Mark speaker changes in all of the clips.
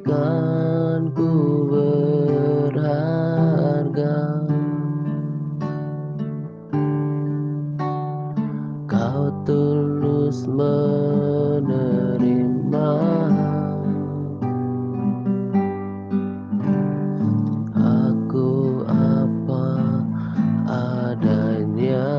Speaker 1: memberikanku berharga. Kau tulus menerima aku apa adanya.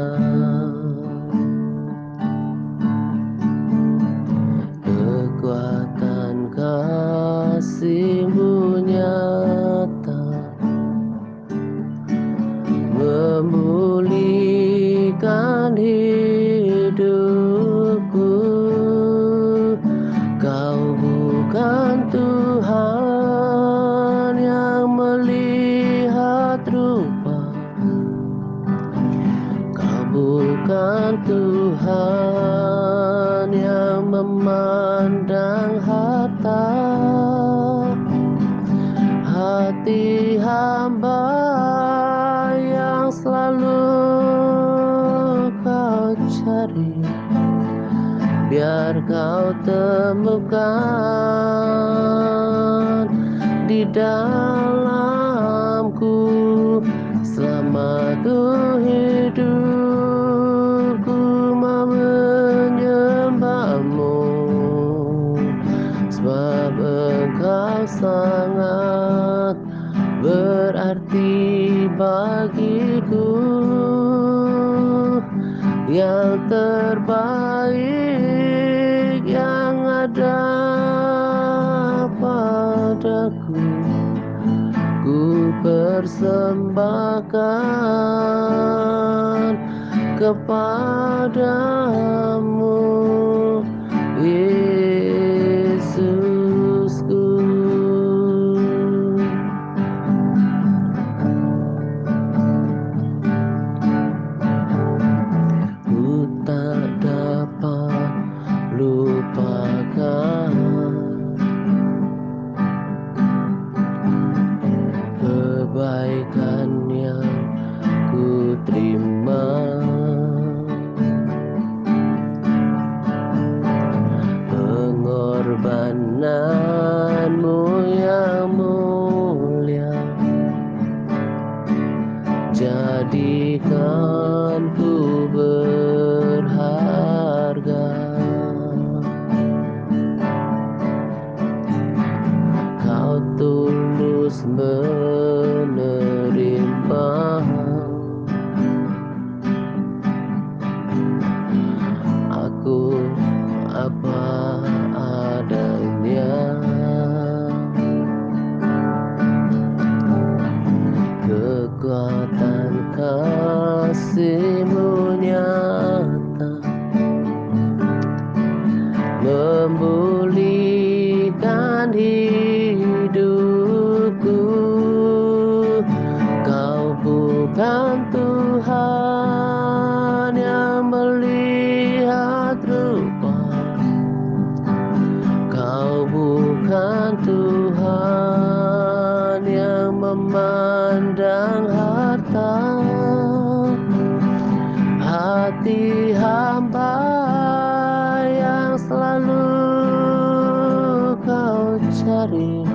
Speaker 1: Kekuatan kasih-Mu nyata memulihkan hidupku. Kau bukan Tuhan yang melihat rupa, Kau bukan Tuhan yang memandang harta. Hati hamba yang selalu Kau cari, biar Kau temukan di dalamku. Selama ku hidup, ku mau menyembah-Mu, sebab Engkau sangat berarti bagiku. Yang terbaik yang ada padaku, ku persembahkan kepadamu, Yesusku. Ku tak dapat lupakan kebaikan yang ku terima, pengorbanan-Mu yang mulia, jadikan ku berharga. Kau tulus menerima aku apa adanya. Kekuatan kasih-Mu nyata memulihkan hidupku. Kau bukan Tuhan yang melihat rupa, Kau bukan Tuhan yang memandang harta. Hati hamba yang selalu Kau cari,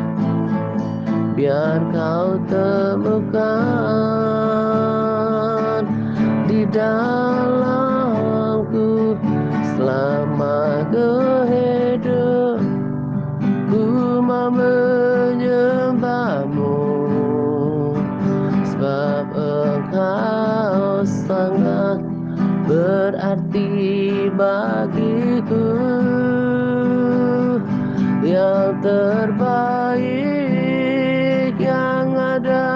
Speaker 1: biar Kau temukan di dalamku. Selama ku hidup, ku mau menyembah-Mu, sebab Engkau sangat berarti bagiku. Yang terbaik yang ada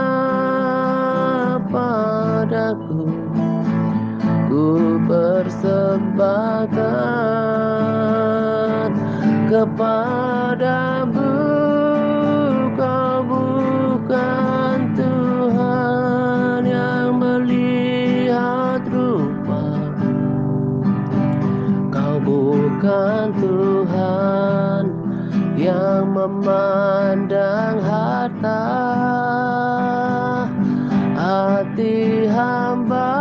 Speaker 1: padaku, ku persembahkan kepadamu. Kau bukan Tuhan yang melihat rupa, Kau bukan Tuhan yang memandang harta. Hati hamba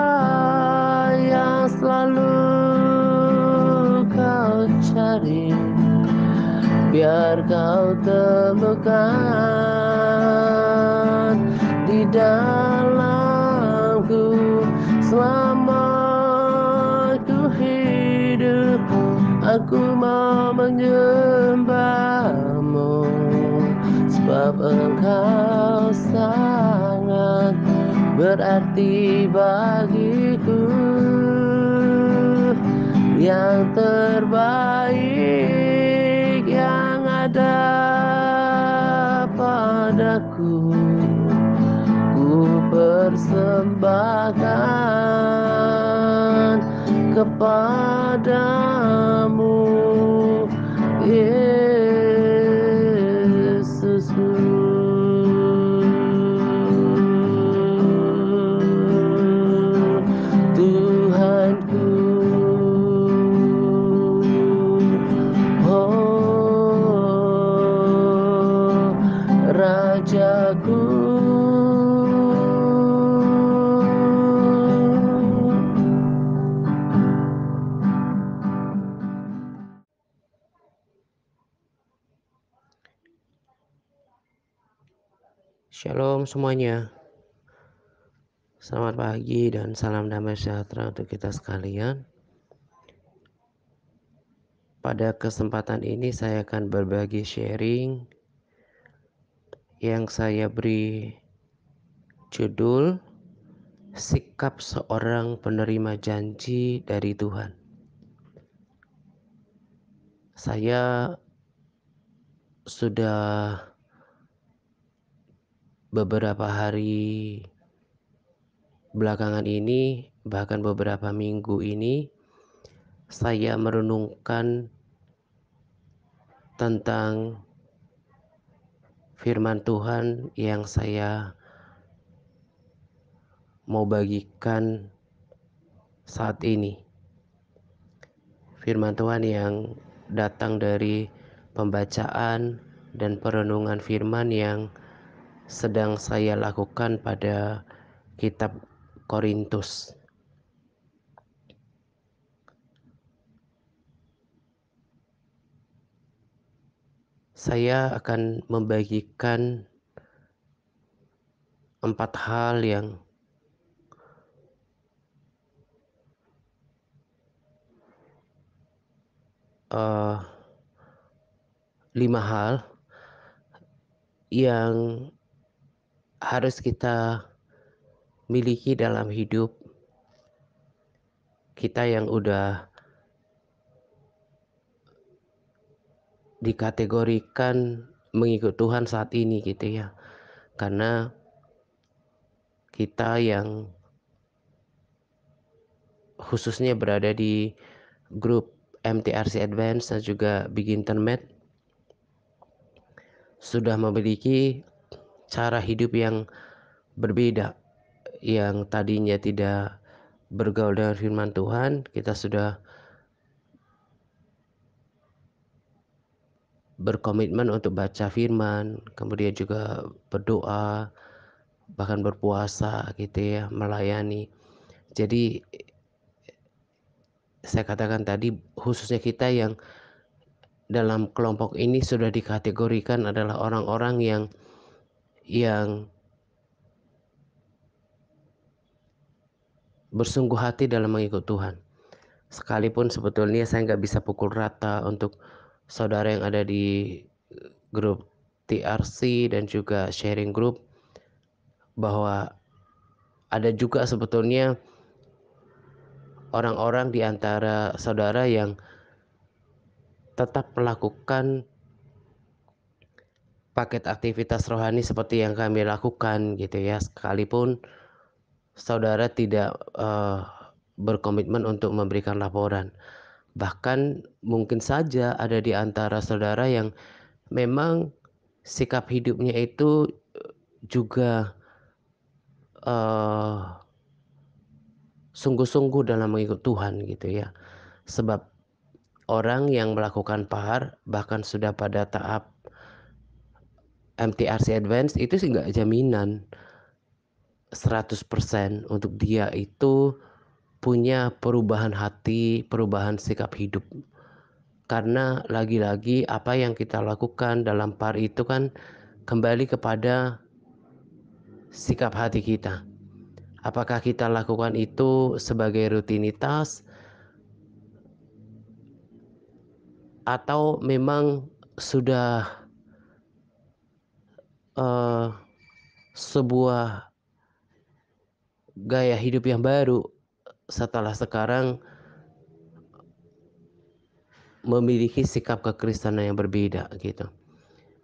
Speaker 1: yang selalu Kau cari, biar biar kau temukan di dalamku selama ku hidup. Aku mau menyembahmu sebab engkau sangat berarti bagiku. Yang terbaik yang ada padaku, ku persembahkan kepadamu, Yesusku. Tuhanku, oh Rajaku.
Speaker 2: Shalom semuanya. Selamat pagi dan salam damai sejahtera untuk kita sekalian. Pada kesempatan ini saya akan berbagi sharing yang saya beri judul Sikap Seorang Penerima Janji dari Tuhan. Saya sudah beberapa hari belakangan ini, bahkan beberapa minggu ini, saya merenungkan tentang firman Tuhan yang saya mau bagikan saat ini. Firman Tuhan yang datang dari pembacaan dan perenungan firman yang sedang saya lakukan pada kitab Korintus. Saya akan membagikan 4 hal yang uh, 5 hal yang harus kita miliki dalam hidup kita yang udah dikategorikan mengikut Tuhan saat ini gitu ya. Karena kita yang khususnya berada di grup MTRC Advance dan juga Big Internet sudah memiliki cara hidup yang berbeda, yang tadinya tidak bergaul dengan firman Tuhan. Kita sudah berkomitmen untuk baca firman, kemudian juga berdoa, bahkan berpuasa gitu ya, melayani. Jadi saya katakan tadi, khususnya kita yang dalam kelompok ini sudah dikategorikan adalah orang-orang yang bersungguh hati dalam mengikut Tuhan. Sekalipun sebetulnya saya nggak bisa pukul rata untuk saudara yang ada di grup TRC dan juga sharing group, bahwa ada juga sebetulnya orang-orang di antara saudara yang tetap melakukan paket aktivitas rohani seperti yang kami lakukan gitu ya, sekalipun saudara tidak berkomitmen untuk memberikan laporan. Bahkan mungkin saja ada di antara saudara yang memang sikap hidupnya itu juga sungguh-sungguh dalam mengikut Tuhan gitu ya. Sebab orang yang melakukan PAR bahkan sudah pada tahap MTRC Advance itu sih nggak jaminan 100% untuk dia itu punya perubahan hati, perubahan sikap hidup. Karena lagi-lagi apa yang kita lakukan dalam PAR itu kan kembali kepada sikap hati kita. Apakah kita lakukan itu sebagai rutinitas atau memang sudah eh, sebuah gaya hidup yang baru setelah sekarang memiliki sikap kekristenan yang berbeda gitu.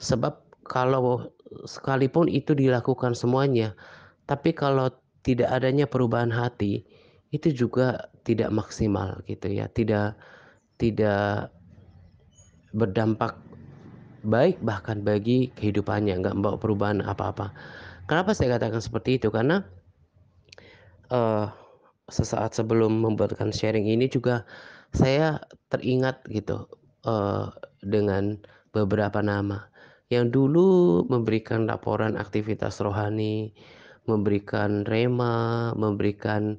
Speaker 2: Sebab kalau sekalipun itu dilakukan semuanya, tapi kalau tidak adanya perubahan hati, itu juga tidak maksimal gitu ya. Tidak berdampak baik bahkan bagi kehidupannya, nggak membawa perubahan apa-apa. Kenapa saya katakan seperti itu? Karena eh, sesaat sebelum membuatkan sharing ini juga saya teringat gitu eh, dengan beberapa nama yang dulu memberikan laporan aktivitas rohani, memberikan rema, memberikan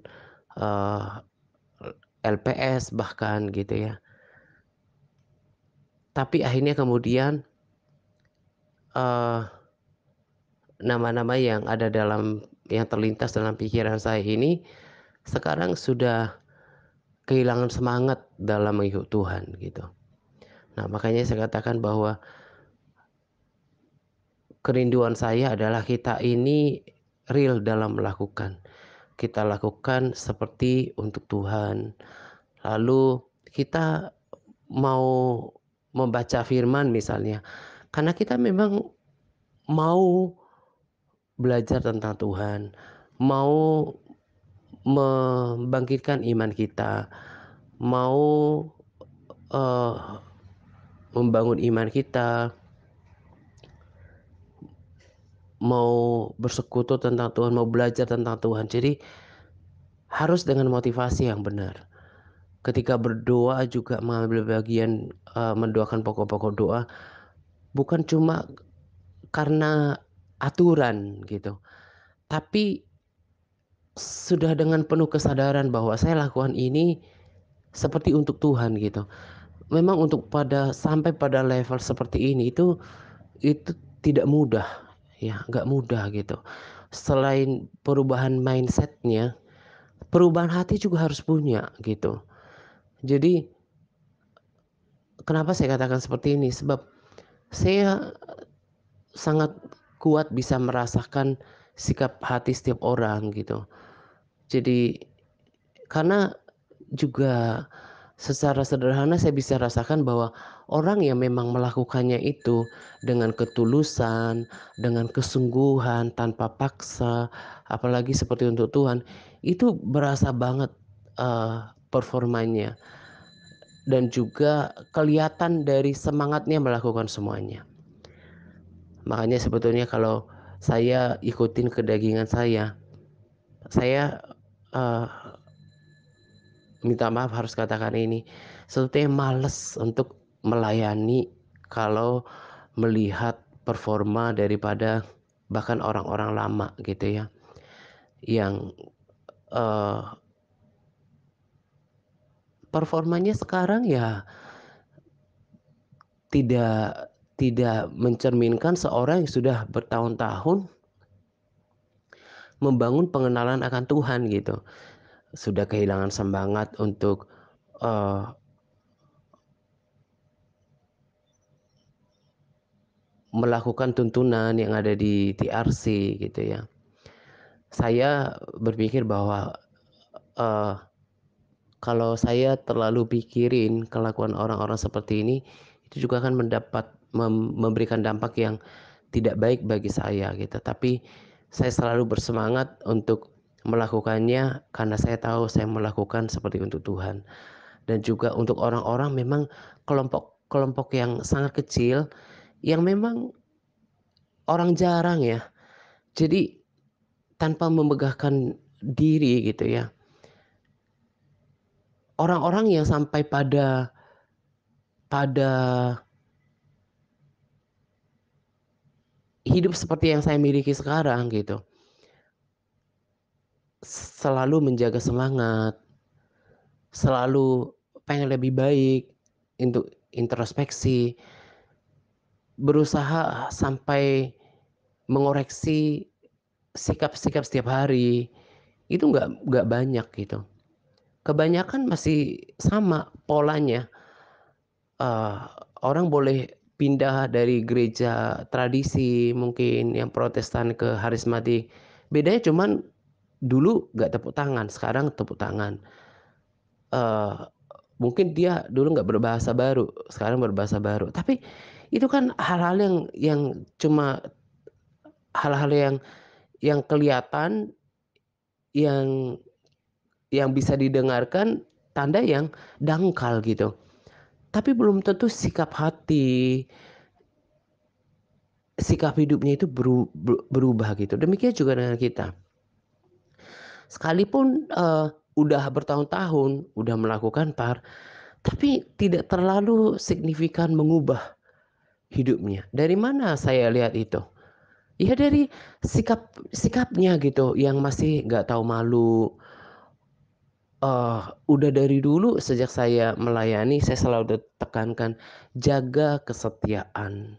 Speaker 2: eh, LPS bahkan gitu ya. Tapi akhirnya kemudian eh, nama-nama yang ada yang terlintas dalam pikiran saya ini sekarang sudah kehilangan semangat dalam mengikut Tuhan gitu. Nah, makanya saya katakan bahwa kerinduan saya adalah kita ini real dalam melakukan. Kita lakukan seperti untuk Tuhan. Lalu kita mau membaca firman misalnya. Karena kita memang mau belajar tentang Tuhan, mau membangkitkan iman kita, mau eh, membangun iman kita, mau bersekutu tentang Tuhan, mau belajar tentang Tuhan. Jadi harus dengan motivasi yang benar. Ketika berdoa juga mengambil bagian mendoakan pokok-pokok doa, bukan cuma karena aturan gitu, tapi sudah dengan penuh kesadaran bahwa saya lakukan ini seperti untuk Tuhan gitu. Memang untuk sampai pada level seperti ini itu tidak mudah ya, nggak mudah gitu. Selain perubahan mindsetnya, perubahan hati juga harus punya gitu. Jadi kenapa saya katakan seperti ini? Sebab saya sangat kuat bisa merasakan sikap hati setiap orang gitu. Jadi karena juga secara sederhana saya bisa rasakan bahwa orang yang memang melakukannya itu dengan ketulusan, dengan kesungguhan, tanpa paksa, apalagi seperti untuk Tuhan, itu berasa banget performanya dan juga kelihatan dari semangatnya melakukan semuanya. Makanya sebetulnya kalau saya ikutin kedagingan saya eh, minta maaf harus katakan ini, sebetulnya males untuk melayani kalau melihat performa daripada bahkan orang-orang lama gitu ya, yang eh, performanya sekarang ya tidak tidak mencerminkan seorang yang sudah bertahun-tahun membangun pengenalan akan Tuhan gitu. Sudah kehilangan semangat untuk eh, melakukan tuntunan yang ada di TRC gitu ya. Saya berpikir bahwa eh, kalau saya terlalu pikirin kelakuan orang-orang seperti ini, itu juga akan memberikan dampak yang tidak baik bagi saya gitu. Tapi saya selalu bersemangat untuk melakukannya karena saya tahu saya melakukan seperti untuk Tuhan. Dan juga untuk orang-orang memang kelompok-kelompok yang sangat kecil yang memang orang jarang ya. Jadi tanpa memegahkan diri gitu ya. Orang-orang yang sampai pada pada hidup seperti yang saya miliki sekarang gitu. Selalu menjaga semangat, selalu pengen lebih baik untuk introspeksi, berusaha sampai mengoreksi sikap-sikap setiap hari, itu nggak banyak gitu. Kebanyakan masih sama polanya. Eee, Orang boleh pindah dari gereja tradisi mungkin yang Protestan ke karismatik. Bedanya cuman dulu nggak tepuk tangan, sekarang tepuk tangan. Eee, Mungkin dia dulu nggak berbahasa baru, sekarang berbahasa baru. Tapi itu kan hal-hal yang cuma hal-hal yang kelihatan, yang bisa didengarkan, tanda yang dangkal gitu. Tapi belum tentu sikap hati, sikap hidupnya itu berubah gitu. Demikian juga dengan kita. Sekalipun, udah bertahun-tahun, udah melakukan PAR, tapi tidak terlalu signifikan mengubah hidupnya. Dari mana saya lihat itu? Ya dari sikapnya gitu, yang masih nggak tahu malu. Udah dari dulu sejak saya melayani, saya selalu tekankan, jaga kesetiaan,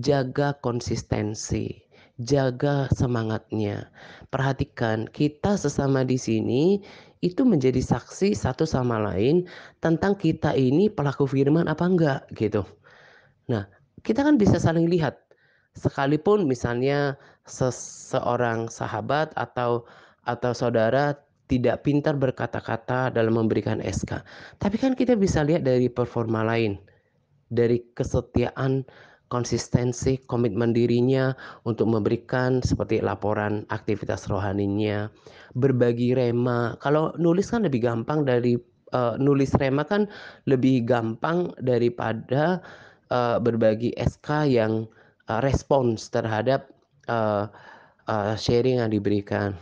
Speaker 2: jaga konsistensi, jaga semangatnya. Perhatikan, kita sesama di sini itu menjadi saksi satu sama lain tentang kita ini pelaku firman apa enggak gitu. Nah, kita kan bisa saling lihat. Sekalipun misalnya seorang sahabat atau saudara tidak pintar berkata-kata dalam memberikan SK. Tapi kan kita bisa lihat dari performa lain, dari kesetiaan, konsistensi, komitmen dirinya untuk memberikan seperti laporan aktivitas rohaninya, berbagi rema. Kalau nulis kan lebih gampang nulis rema kan lebih gampang daripada berbagi SK yang respons terhadap eee sharing yang diberikan.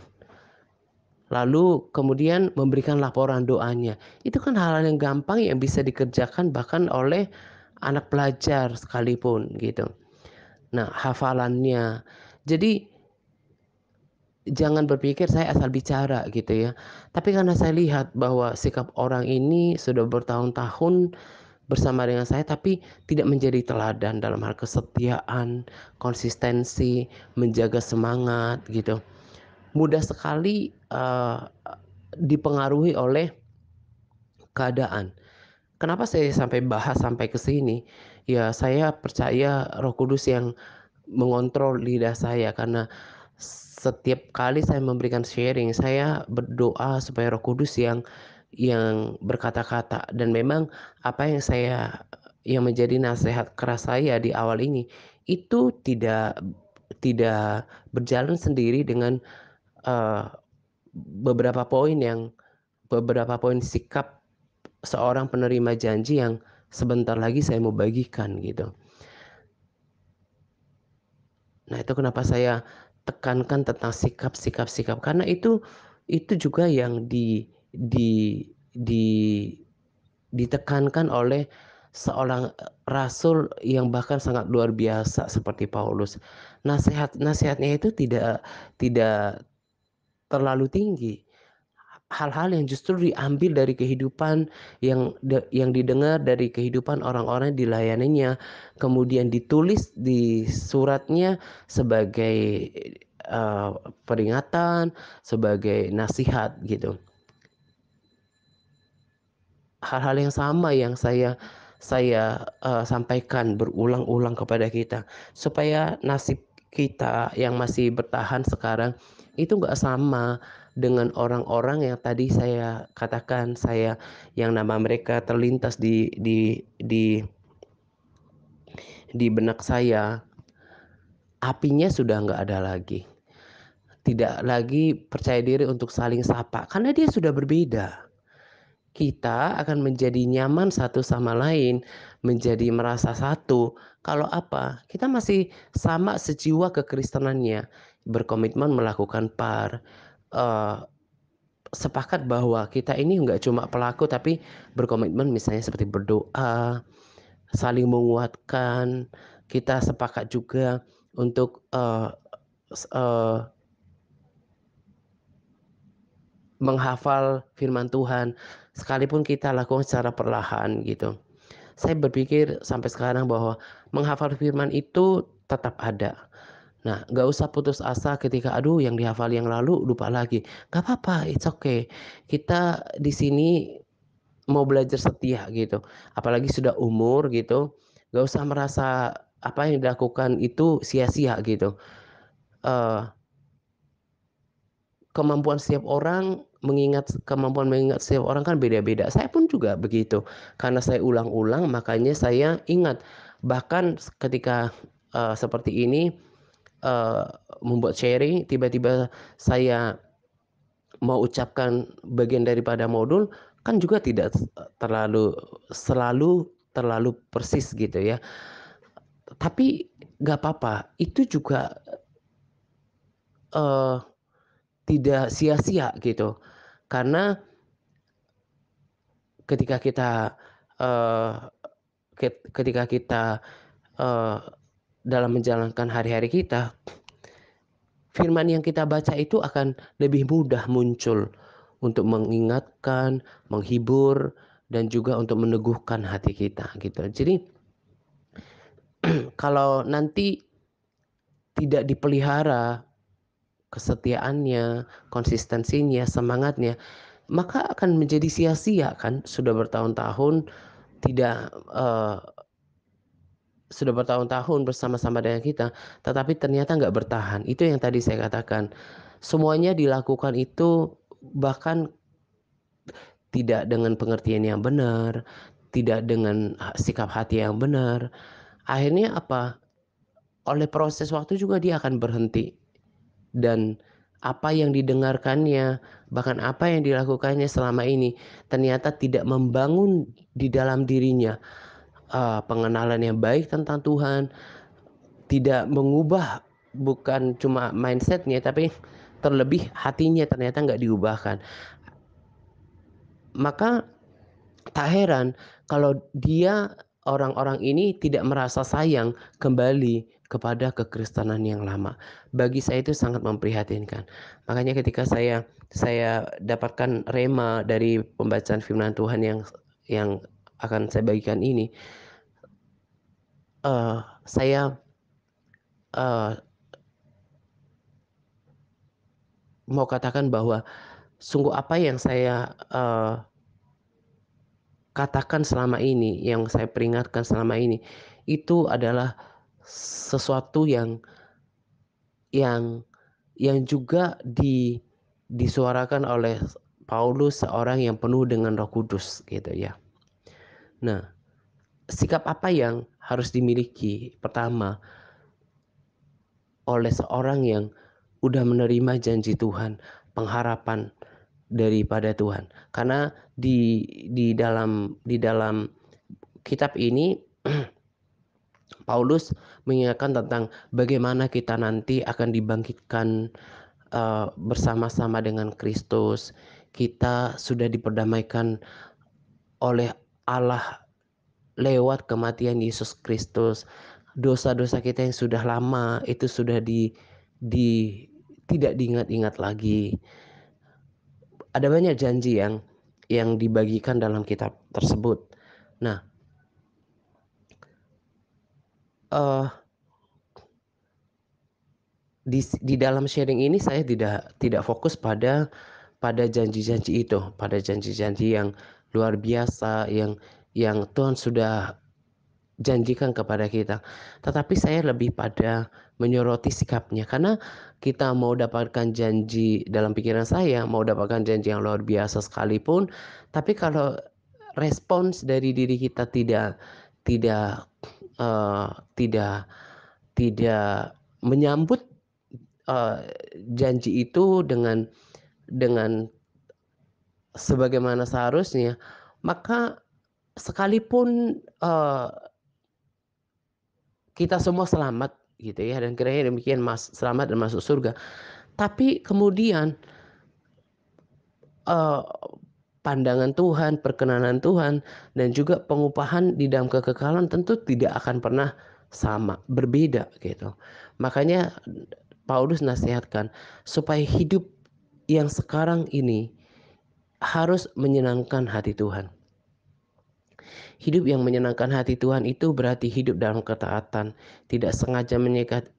Speaker 2: Lalu kemudian memberikan laporan doanya. Itu kan hal-hal yang gampang yang bisa dikerjakan bahkan oleh anak pelajar sekalipun gitu. Nah, hafalannya. Jadi jangan berpikir saya asal bicara gitu ya. Tapi karena saya lihat bahwa sikap orang ini sudah bertahun-tahun bersama dengan saya tapi tidak menjadi teladan dalam hal kesetiaan, konsistensi, menjaga semangat gitu. Mudah sekali dipengaruhi oleh keadaan. Kenapa saya sampai bahas sampai ke sini? Ya saya percaya Roh Kudus yang mengontrol lidah saya, karena setiap kali saya memberikan sharing, saya berdoa supaya Roh Kudus yang berkata-kata, dan memang apa yang menjadi nasihat keras saya di awal ini itu tidak berjalan sendiri dengan eee, beberapa poin sikap seorang penerima janji yang sebentar lagi saya mau bagikan gitu. Nah, itu kenapa saya tekankan tentang sikap, karena itu juga yang di ditekankan oleh seorang rasul yang bahkan sangat luar biasa seperti Paulus. Nasihatnya itu tidak terlalu tinggi. Hal-hal yang justru diambil dari kehidupan yang didengar dari kehidupan orang-orang yang dilayaninya, kemudian ditulis di suratnya sebagai, eee, peringatan, sebagai nasihat gitu. Hal-hal yang sama yang saya sampaikan berulang-ulang kepada kita, supaya nasib kita yang masih bertahan sekarang itu nggak sama dengan orang-orang yang tadi saya katakan, yang nama mereka terlintas di benak saya, apinya sudah nggak ada lagi. Tidak lagi percaya diri untuk saling sapa, karena dia sudah berbeda. Kita akan menjadi nyaman satu sama lain, menjadi merasa satu. Kalau apa? Kita masih sama sejiwa kekristenannya, berkomitmen melakukan PAR, eee, sepakat bahwa kita ini enggak cuma pelaku tapi berkomitmen misalnya seperti berdoa, saling menguatkan. Kita sepakat juga untuk, menghafal firman Tuhan, sekalipun kita lakukan secara perlahan gitu. saya berpikir sampai sekarang bahwa menghafal firman itu tetap ada. Nah, nggak usah putus asa ketika, aduh yang dihafal yang lalu lupa lagi. Nggak apa-apa, it's okay. Kita di sini mau belajar setia gitu. Apalagi sudah umur gitu, nggak usah merasa apa yang dilakukan itu sia-sia gitu. Uh, kemampuan mengingat setiap orang kan beda-beda. Saya pun juga begitu. Karena saya ulang-ulang, makanya saya ingat. Bahkan ketika seperti ini, uh, membuat sharing, tiba-tiba saya mau ucapkan bagian daripada modul, kan juga tidak terlalu persis gitu ya. Tapi nggak apa-apa, itu juga uh, tidak sia-sia gitu. Karena ketika kita uh, ketika kita uh, dalam menjalankan hari-hari kita, firman yang kita baca itu akan lebih mudah muncul untuk mengingatkan, menghibur, dan juga untuk meneguhkan hati kita gitu. Jadi kalau nanti tidak dipelihara kesetiaannya, konsistensinya, semangatnya, maka akan menjadi sia-sia kan. Tidak uh, sudah bertahun-tahun bersama-sama dengan kita, tetapi ternyata nggak bertahan. Itu yang tadi saya katakan. Semuanya dilakukan itu bahkan tidak dengan pengertian yang benar, tidak dengan sikap hati yang benar. Akhirnya apa? Oleh proses waktu juga dia akan berhenti. Dan apa yang didengarkannya, bahkan apa yang dilakukannya selama ini, ternyata tidak membangun di dalam dirinya pengenalan yang baik tentang Tuhan, tidak mengubah bukan cuma mindsetnya, tapi terlebih hatinya ternyata nggak diubahkan. Maka tak heran kalau orang-orang ini tidak merasa sayang kembali kepada kekristenan yang lama. Bagi saya itu sangat memprihatinkan. Makanya ketika saya dapatkan rema dari pembacaan firman Tuhan yang akan saya bagikan ini, saya uh, mau katakan bahwa sungguh apa yang saya katakan selama ini, yang saya peringatkan selama ini, itu adalah sesuatu yang juga disuarakan oleh Paulus, seorang yang penuh dengan Roh Kudus gitu ya. Nah, sikap apa yang harus dimiliki? Pertama, oleh seorang yang udah menerima janji Tuhan, pengharapan daripada Tuhan. Karena di dalam kitab ini Paulus mengingatkan tentang bagaimana kita nanti akan dibangkitkan bersama-sama dengan Kristus. Kita sudah diperdamaikan oleh Allah lewat kematian Yesus Kristus. Dosa-dosa kita yang sudah lama itu sudah di tidak diingat-ingat lagi. Ada banyak janji yang dibagikan dalam kitab tersebut. Nah, uh, di dalam sharing ini saya tidak fokus pada janji-janji itu, pada janji-janji yang luar biasa yang Tuhan sudah janjikan kepada kita. Tetapi saya lebih pada menyoroti sikapnya, karena kita mau dapatkan janji, dalam pikiran saya mau dapatkan janji yang luar biasa sekalipun, tapi kalau respons dari diri kita tidak uh, tidak tidak menyambut uh, janji itu dengan sebagaimana seharusnya, maka sekalipun kita semua selamat gitu ya, dan kiranya demikian, selamat dan masuk surga, tapi kemudian uh, pandangan Tuhan, perkenanan Tuhan, dan juga pengupahan di dalam kekekalan tentu tidak akan pernah sama, berbeda gitu. Makanya Paulus nasihatkan supaya hidup yang sekarang ini harus menyenangkan hati Tuhan. Hidup yang menyenangkan hati Tuhan itu berarti hidup dalam ketaatan, tidak sengaja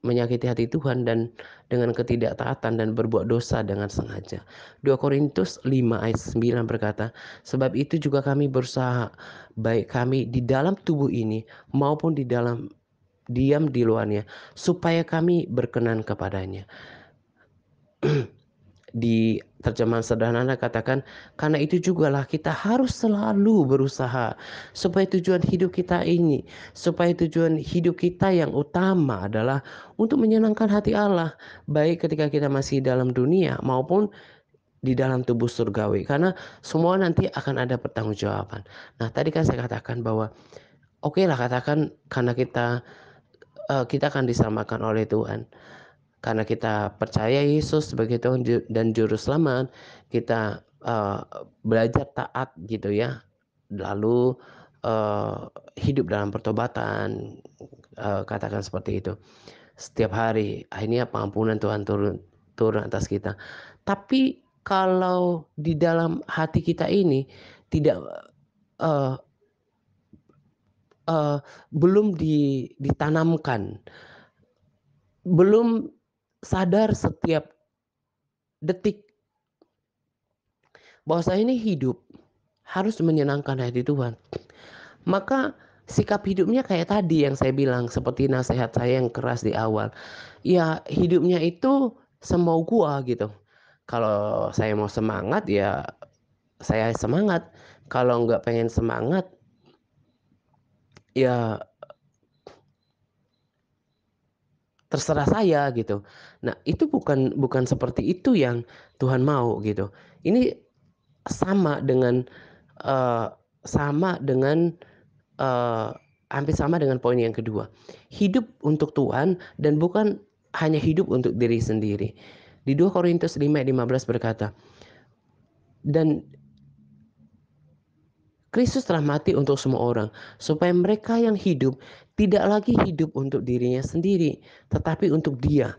Speaker 2: menyakiti hati Tuhan dan dengan ketidaktaatan dan berbuat dosa dengan sengaja. 2 Korintus 5 ayat 9 berkata, sebab itu juga kami berusaha, baik kami di dalam tubuh ini maupun di dalam diam di luarnya, supaya kami berkenan kepadanya. Di terjemahan sederhana katakan, karena itu jugalah kita harus selalu berusaha supaya tujuan hidup kita yang utama adalah untuk menyenangkan hati Allah, baik ketika kita masih dalam dunia maupun di dalam tubuh surgawi, karena semua nanti akan ada pertanggungjawaban. Nah, tadi kan saya katakan bahwa oke lah, katakan karena kita akan diselamatkan oleh Tuhan. Karena kita percaya Yesus sebagai Tuhan dan Juru Selamat, kita belajar taat gitu ya. Lalu hidup dalam pertobatan, katakan seperti itu. Setiap hari, akhirnya pengampunan Tuhan turun atas kita. Tapi kalau di dalam hati kita ini tidak uh, belum ditanamkan, belum sadar setiap detik bahwa saya ini hidup harus menyenangkan hati Tuhan, maka sikap hidupnya kayak tadi yang saya bilang, seperti nasihat saya yang keras di awal. Ya, hidupnya itu semau gua gitu. Kalau saya mau semangat ya saya semangat. Kalau nggak pengen semangat ya terserah saya gitu. Nah, itu bukan seperti itu yang Tuhan mau gitu. Ini sama dengan uh, sama dengan uh, hampir sama dengan poin yang kedua. Hidup untuk Tuhan dan bukan hanya hidup untuk diri sendiri. Di 2 Korintus 5:15 berkata, dan Kristus telah mati untuk semua orang, supaya mereka yang hidup tidak lagi hidup untuk dirinya sendiri, tetapi untuk Dia.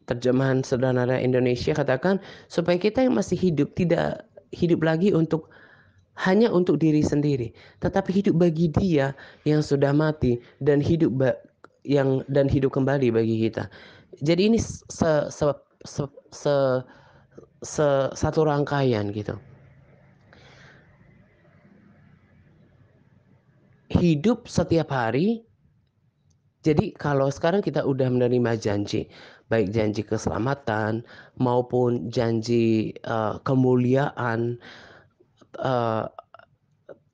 Speaker 2: Terjemahan sederhana Indonesia katakan, supaya kita yang masih hidup tidak hidup lagi hanya untuk diri sendiri, tetapi hidup bagi Dia yang sudah mati dan hidup kembali bagi kita. Jadi ini satu rangkaian gitu. Hidup setiap hari. Jadi kalau sekarang kita udah menerima janji, baik janji keselamatan maupun janji kemuliaan,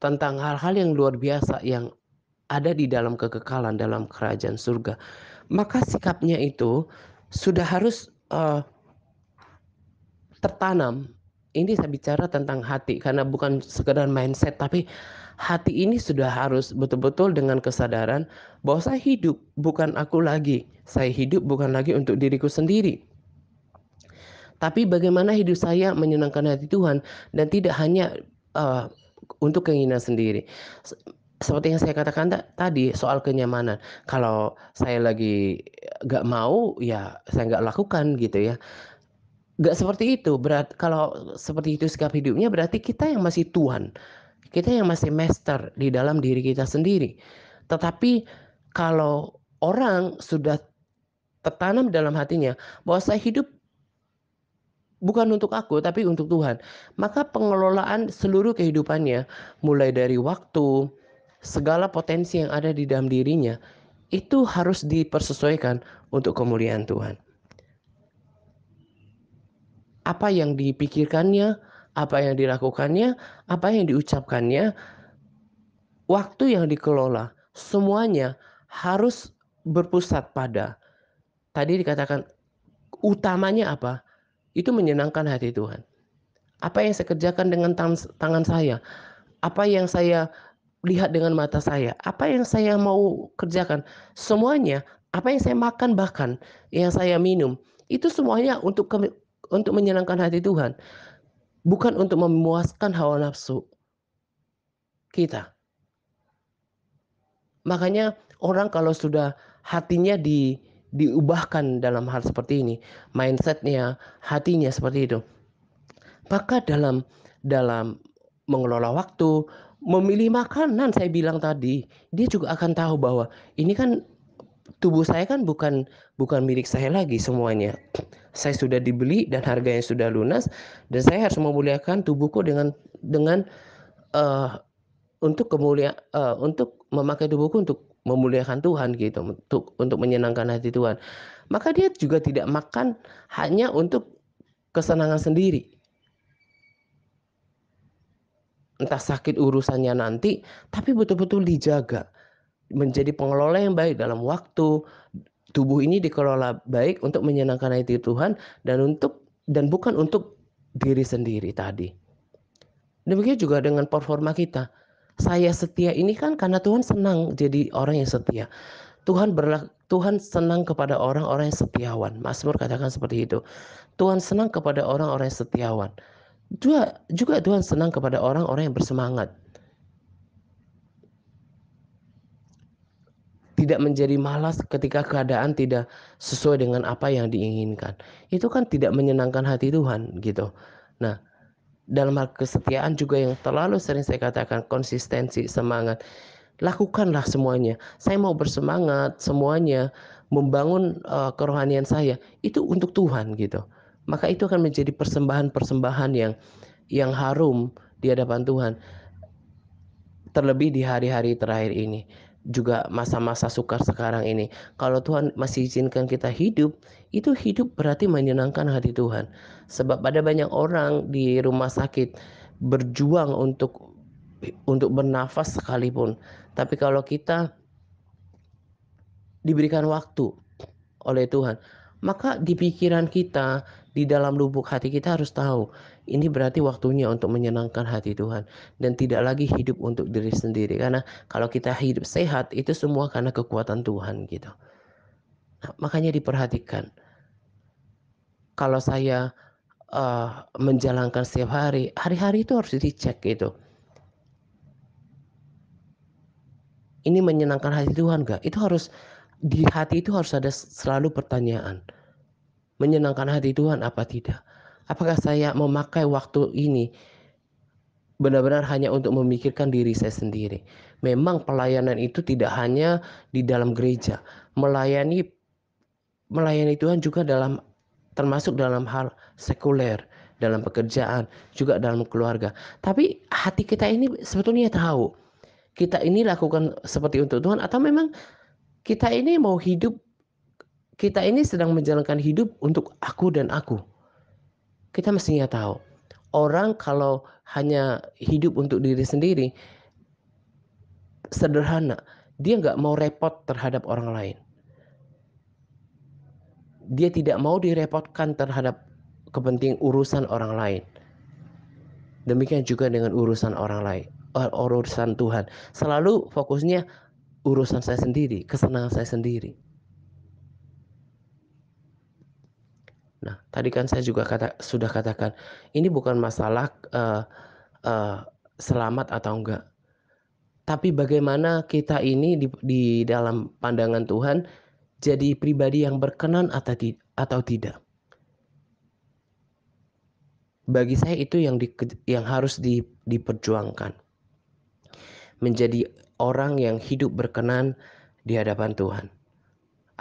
Speaker 2: tentang hal-hal yang luar biasa yang ada di dalam kekekalan dalam kerajaan surga, maka sikapnya itu sudah harus tertanam. Ini saya bicara tentang hati, karena bukan sekedar mindset, tapi hati ini sudah harus betul-betul dengan kesadaran bahwa saya hidup bukan aku lagi. Saya hidup bukan lagi untuk diriku sendiri, tapi bagaimana hidup saya menyenangkan hati Tuhan dan tidak hanya untuk keinginan sendiri. Seperti yang saya katakan tadi soal kenyamanan. Kalau saya lagi gak mau, ya saya gak lakukan gitu ya. Gak seperti itu. Kalau seperti itu sikap hidupnya, berarti kita yang masih Tuhan. Kita yang masih master di dalam diri kita sendiri. Tetapi kalau orang sudah tertanam dalam hatinya bahwa saya hidup bukan untuk aku, tapi untuk Tuhan, maka pengelolaan seluruh kehidupannya, mulai dari waktu, segala potensi yang ada di dalam dirinya, itu harus dipersesuaikan untuk kemuliaan Tuhan. Apa yang dipikirkannya, apa yang dilakukannya, apa yang diucapkannya, waktu yang dikelola, semuanya harus berpusat pada, tadi dikatakan utamanya apa? Itu menyenangkan hati Tuhan. Apa yang saya kerjakan dengan tangan saya, apa yang saya lihat dengan mata saya, apa yang saya mau kerjakan, semuanya, apa yang saya makan bahkan, yang saya minum, itu semuanya untuk menyenangkan hati Tuhan. Bukan untuk memuaskan hawa nafsu kita. Makanya orang kalau sudah hatinya diubahkan dalam hal seperti ini, mindsetnya, hatinya seperti itu, maka dalam mengelola waktu, memilih makanan saya bilang tadi. Dia juga akan tahu bahwa ini kan tubuh saya kan bukan bukan milik saya lagi semuanya. Saya sudah dibeli dan harganya sudah lunas dan saya harus memuliakan tubuhku dengan eh, untuk memakai tubuhku untuk memuliakan Tuhan gitu, untuk menyenangkan hati Tuhan. Maka dia juga tidak makan hanya untuk kesenangan sendiri. Entah sakit urusannya nanti, tapi betul-betul dijaga. Menjadi pengelola yang baik dalam waktu, tubuh ini dikelola baik untuk menyenangkan hati Tuhan dan bukan untuk diri sendiri tadi. Demikian juga dengan performa kita. Saya setia ini kan karena Tuhan senang jadi orang yang setia. Tuhan senang kepada orang-orang yang setiawan. Mazmur katakan seperti itu. Tuhan senang kepada orang-orang yang setiawan. Juga Tuhan senang kepada orang-orang yang bersemangat. Tidak menjadi malas ketika keadaan tidak sesuai dengan apa yang diinginkan. Itu kan tidak menyenangkan hati Tuhan gitu. Nah, dalam hal kesetiaan juga yang terlalu sering saya katakan konsistensi, semangat. Lakukanlah semuanya. Saya mau bersemangat semuanya membangun kerohanian saya itu untuk Tuhan gitu. Maka itu akan menjadi persembahan-persembahan yang harum di hadapan Tuhan. Terlebih di hari-hari terakhir ini, juga masa-masa sukar sekarang ini. Kalau Tuhan masih izinkan kita hidup, itu hidup berarti menyenangkan hati Tuhan. Sebab ada banyak orang di rumah sakit berjuang untuk bernafas sekalipun. Tapi kalau kita diberikan waktu oleh Tuhan, maka di pikiran kita, di dalam lubuk hati kita harus tahu, ini berarti waktunya untuk menyenangkan hati Tuhan dan tidak lagi hidup untuk diri sendiri. Karena kalau kita hidup sehat itu semua karena kekuatan Tuhan gitu. Nah, makanya diperhatikan. Kalau saya menjalankan setiap hari, hari-hari itu harus dicek gitu. Ini menyenangkan hati Tuhan gak? Itu harus di hati itu harus ada selalu pertanyaan. Menyenangkan hati Tuhan apa tidak? Apakah saya memakai waktu ini benar-benar hanya untuk memikirkan diri saya sendiri? Memang pelayanan itu tidak hanya di dalam gereja. Melayani melayani Tuhan juga termasuk dalam hal sekuler, dalam pekerjaan, juga dalam keluarga. Tapi hati kita ini sebetulnya tahu, kita ini lakukan seperti untuk Tuhan atau memang kita ini mau hidup, kita ini sedang menjalankan hidup untuk aku dan aku. Kita mestinya tahu. Orang kalau hanya hidup untuk diri sendiri, sederhana. Dia nggak mau repot terhadap orang lain. Dia tidak mau direpotkan terhadap kepentingan urusan orang lain. Demikian juga dengan urusan orang lain, urusan Tuhan. Selalu fokusnya urusan saya sendiri, kesenangan saya sendiri. Nah, tadi kan saya juga sudah katakan, ini bukan masalah uh, selamat atau enggak. Tapi bagaimana kita ini di dalam pandangan Tuhan jadi pribadi yang berkenan atau tidak. Bagi saya itu yang harus diperjuangkan. Menjadi orang yang hidup berkenan di hadapan Tuhan.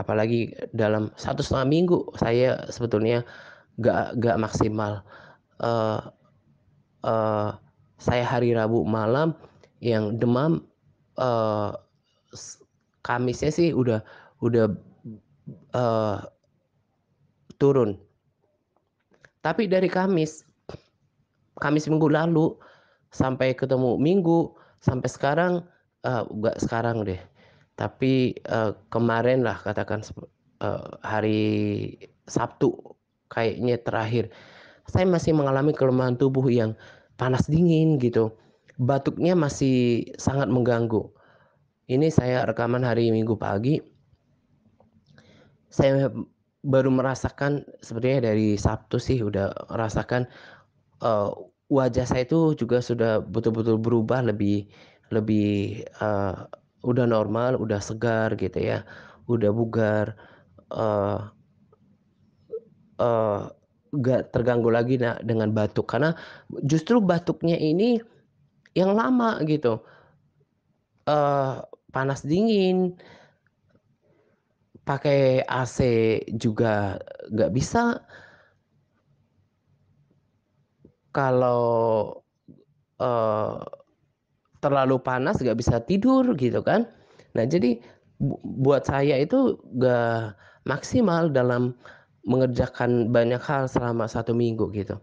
Speaker 2: Apalagi dalam 1,5 minggu saya sebetulnya gak maksimal. Uh, uh, saya hari Rabu malam yang demam, uh, Kamisnya sih udah uh, turun. Tapi dari Kamis minggu lalu sampai ketemu Minggu sampai sekarang, enggak sekarang deh. Tapi kemarin lah katakan hari Sabtu kayaknya terakhir saya masih mengalami kelemahan tubuh yang panas dingin gitu. Batuknya masih sangat mengganggu. Ini saya rekaman hari Minggu pagi. Saya baru merasakan sebenarnya dari Sabtu sih udah merasakan wajah saya itu juga sudah betul-betul berubah lebih lebih udah normal, udah segar gitu ya, udah bugar, uh, uh, gak terganggu lagi dengan batuk karena justru batuknya ini yang lama gitu, eee, panas dingin, pakai AC juga nggak bisa, kalau, eee, terlalu panas nggak bisa tidur gitu kan. Nah jadi buat saya itu nggak maksimal dalam mengerjakan banyak hal selama 1 minggu gitu.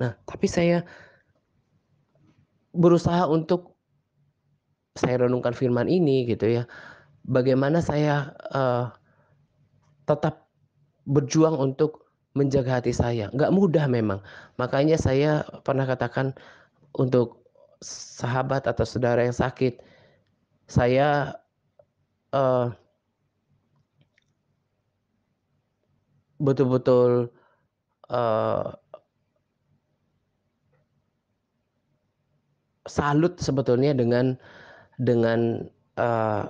Speaker 2: Nah tapi saya berusaha untuk saya renungkan firman ini gitu ya, bagaimana saya, tetap berjuang untuk menjaga hati saya, nggak mudah memang. Makanya saya pernah katakan untuk sahabat atau saudara yang sakit, saya, eee, betul-betul, eee, salut sebetulnya dengan, eee,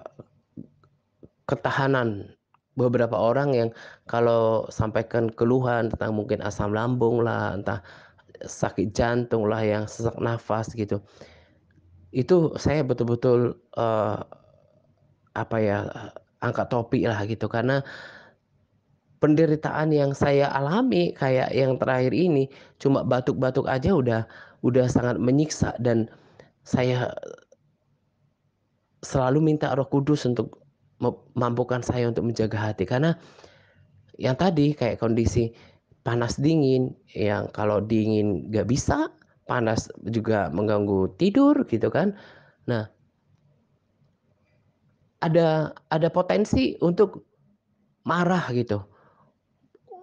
Speaker 2: ketahanan beberapa orang yang kalau sampaikan keluhan tentang mungkin asam lambung lah, entah sakit jantung lah, yang sesak nafas gitu, itu saya betul-betul, apa ya, angkat topi lah gitu, karena penderitaan yang saya alami kayak yang terakhir ini, cuma batuk-batuk aja udah sangat menyiksa, dan saya selalu minta Roh Kudus untuk mampukan saya untuk menjaga hati. Karena yang tadi kayak kondisi panas dingin, yang kalau dingin nggak bisa, panas juga mengganggu tidur gitu kan. Nah, ada potensi untuk marah gitu,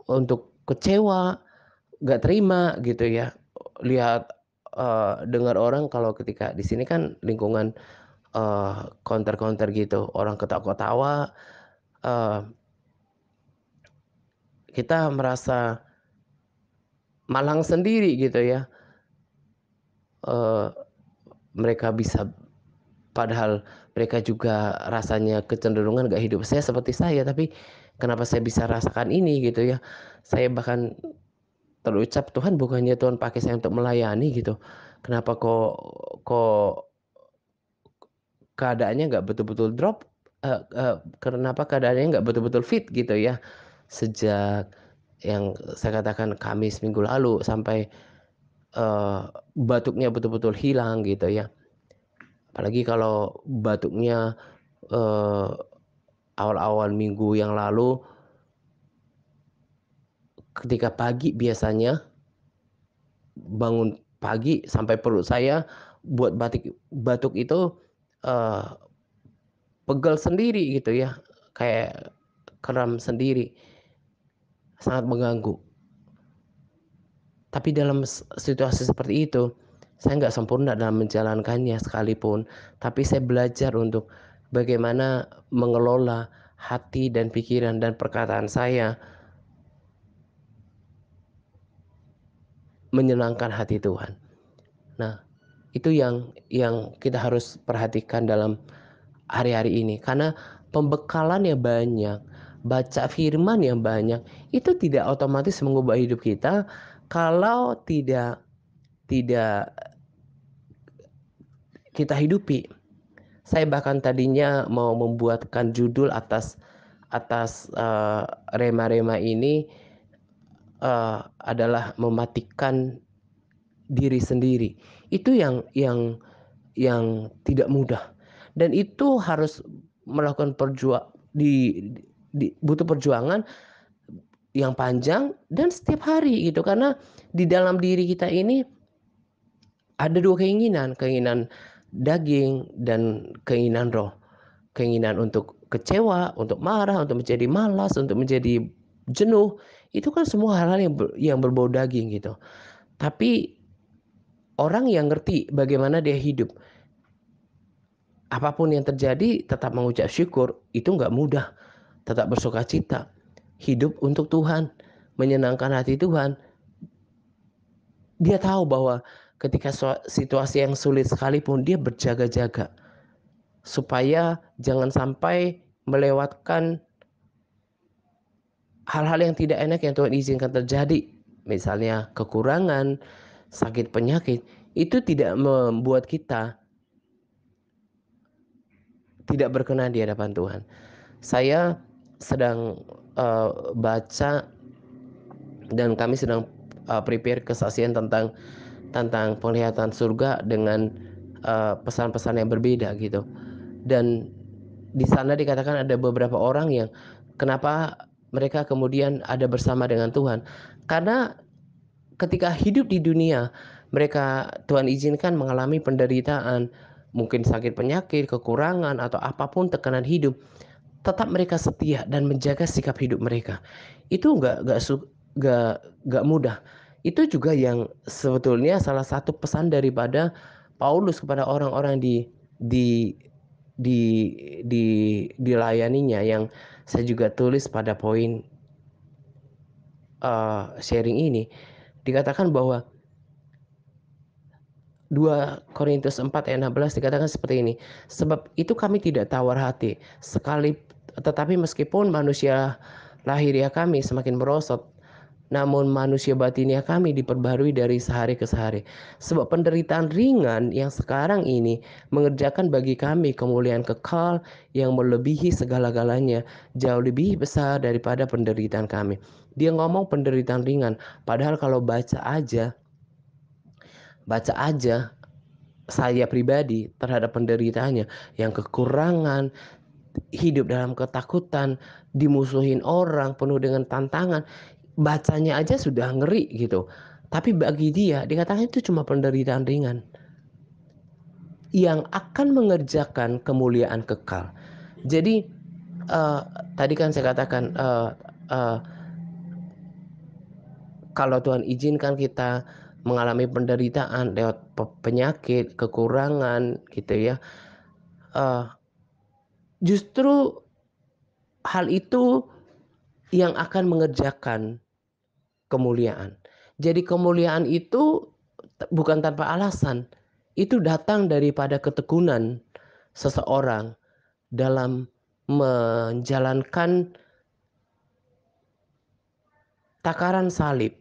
Speaker 2: untuk kecewa, nggak terima gitu ya, lihat, dengar orang kalau ketika di sini kan lingkungan, konter-konter gitu, orang ketawa-ketawa, eee, kita merasa malang sendiri gitu ya, eee, mereka bisa, padahal mereka juga rasanya kecenderungan nggak hidup saya seperti saya, tapi kenapa saya bisa rasakan ini gitu ya. Saya bahkan terucap, "Tuhan, bukannya Tuhan pakai saya untuk melayani gitu, kenapa kok keadaannya nggak betul-betul drop, kenapa keadaannya nggak betul-betul fit gitu ya." Sejak yang saya katakan Kamis minggu lalu sampai, eee, batuknya betul-betul hilang gitu ya. Apalagi kalau batuknya, eee, awal-awal minggu yang lalu, ketika pagi biasanya bangun pagi sampai perut saya buat batuk itu, eee, pegel sendiri gitu ya, kayak kram sendiri, sangat mengganggu. Tapi dalam situasi seperti itu, saya nggak sempurna dalam menjalankannya sekalipun, tapi saya belajar untuk bagaimana mengelola hati dan pikiran dan perkataan saya menyenangkan hati Tuhan. Nah, itu yang kita harus perhatikan dalam hari-hari ini, karena pembekalan yang banyak, baca firman yang banyak, itu tidak otomatis mengubah hidup kita kalau tidak tidak kita hidupi. Saya bahkan tadinya mau membuatkan judul atas atas, rema-rema ini, adalah mematikan diri sendiri. Itu yang tidak mudah, dan itu harus melakukan butuh perjuangan yang panjang dan setiap hari gitu. Karena di dalam diri kita ini ada 2 keinginan, keinginan daging dan keinginan roh. Keinginan untuk kecewa, untuk marah, untuk menjadi malas, untuk menjadi jenuh, itu kan semua hal-hal yang berbau daging gitu. Tapi orang yang ngerti bagaimana dia hidup, apapun yang terjadi tetap mengucap syukur, itu nggak mudah, tetap bersukacita, hidup untuk Tuhan, menyenangkan hati Tuhan. Dia tahu bahwa ketika situasi yang sulit sekalipun dia berjaga-jaga, supaya jangan sampai melewatkan hal-hal yang tidak enak yang Tuhan izinkan terjadi, misalnya kekurangan, sakit, penyakit, itu tidak membuat kita tidak berkenan di hadapan Tuhan. Saya sedang baca dan kami sedang prepare kesaksian tentang penglihatan surga dengan pesan-pesan yang berbeda gitu. Dan di sana dikatakan ada beberapa orang yang kenapa mereka kemudian ada bersama dengan Tuhan. Karena ketika hidup di dunia, mereka Tuhan izinkan mengalami penderitaan, mungkin sakit penyakit, kekurangan atau apapun tekanan hidup, tetap mereka setia dan menjaga sikap hidup mereka. Itu nggak mudah. Itu juga yang sebetulnya salah satu pesan daripada Paulus kepada orang-orang di di di dilayaninya, yang saya juga tulis pada poin sharing ini. Dikatakan bahwa 2 Korintus 4 ayat 16 dikatakan seperti ini. Sebab itu kami tidak tawar hati, tetapi meskipun manusia lahiriah kami semakin merosot, namun manusia batinia kami diperbarui dari sehari ke sehari. Sebab penderitaan ringan yang sekarang ini mengerjakan bagi kami kemuliaan kekal yang melebihi segala-galanya, jauh lebih besar daripada penderitaan kami. Dia ngomong penderitaan ringan, padahal kalau baca aja saya pribadi terhadap penderitaannya, yang kekurangan, hidup dalam ketakutan, dimusuhin orang, penuh dengan tantangan, bacanya aja sudah ngeri gitu. Tapi bagi dia dikatakan itu cuma penderitaan ringan yang akan mengerjakan kemuliaan kekal. Jadi tadi kan saya katakan kalau Tuhan izinkan kita mengalami penderitaan lewat penyakit, kekurangan gitu ya, justru hal itu yang akan mengerjakan kemuliaan. Jadi kemuliaan itu bukan tanpa alasan. Itu datang daripada ketekunan seseorang dalam menjalankan takaran salib,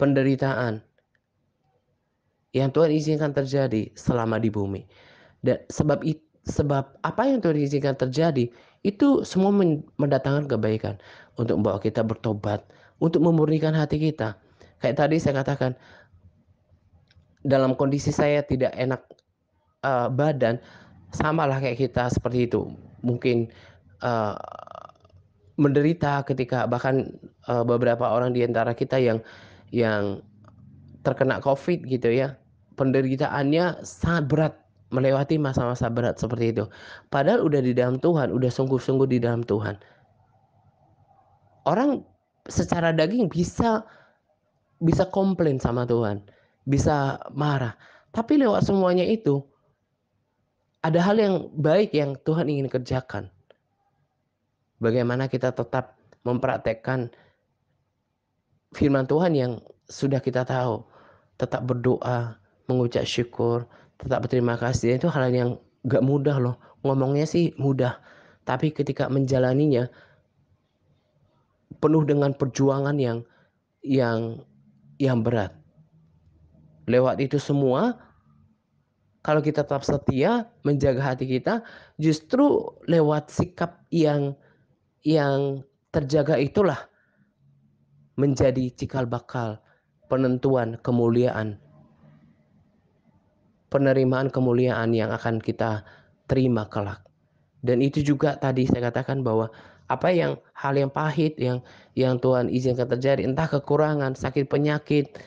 Speaker 2: penderitaan yang Tuhan izinkan terjadi selama di bumi. Dan sebab apa yang Tuhan izinkan terjadi itu semua mendatangkan kebaikan untuk membawa kita bertobat, untuk memurnikan hati kita. Kayak tadi saya katakan, dalam kondisi saya tidak enak badan, samalah kayak kita seperti itu. Mungkin uh, menderita ketika bahkan beberapa orang di antara kita yang terkena COVID gitu ya, penderitaannya sangat berat, melewati masa-masa berat seperti itu. Padahal udah di dalam Tuhan, udah sungguh-sungguh di dalam Tuhan. Orang secara daging bisa komplain sama Tuhan, bisa marah. Tapi lewat semuanya itu ada hal yang baik yang Tuhan ingin kerjakan. Bagaimana kita tetap mempraktekkan firman Tuhan yang sudah kita tahu, tetap berdoa, mengucap syukur, tetap berterima kasih. Itu hal yang gak mudah loh. Ngomongnya sih mudah, tapi ketika menjalaninya penuh dengan perjuangan yang berat. Lewat itu semua, kalau kita tetap setia menjaga hati kita, justru lewat sikap yang terjaga itulah menjadi cikal bakal penentuan kemuliaan, penerimaan kemuliaan yang akan kita terima kelak. Dan itu juga tadi saya katakan bahwa hal yang pahit yang Tuhan izinkan terjadi, entah kekurangan, sakit penyakit,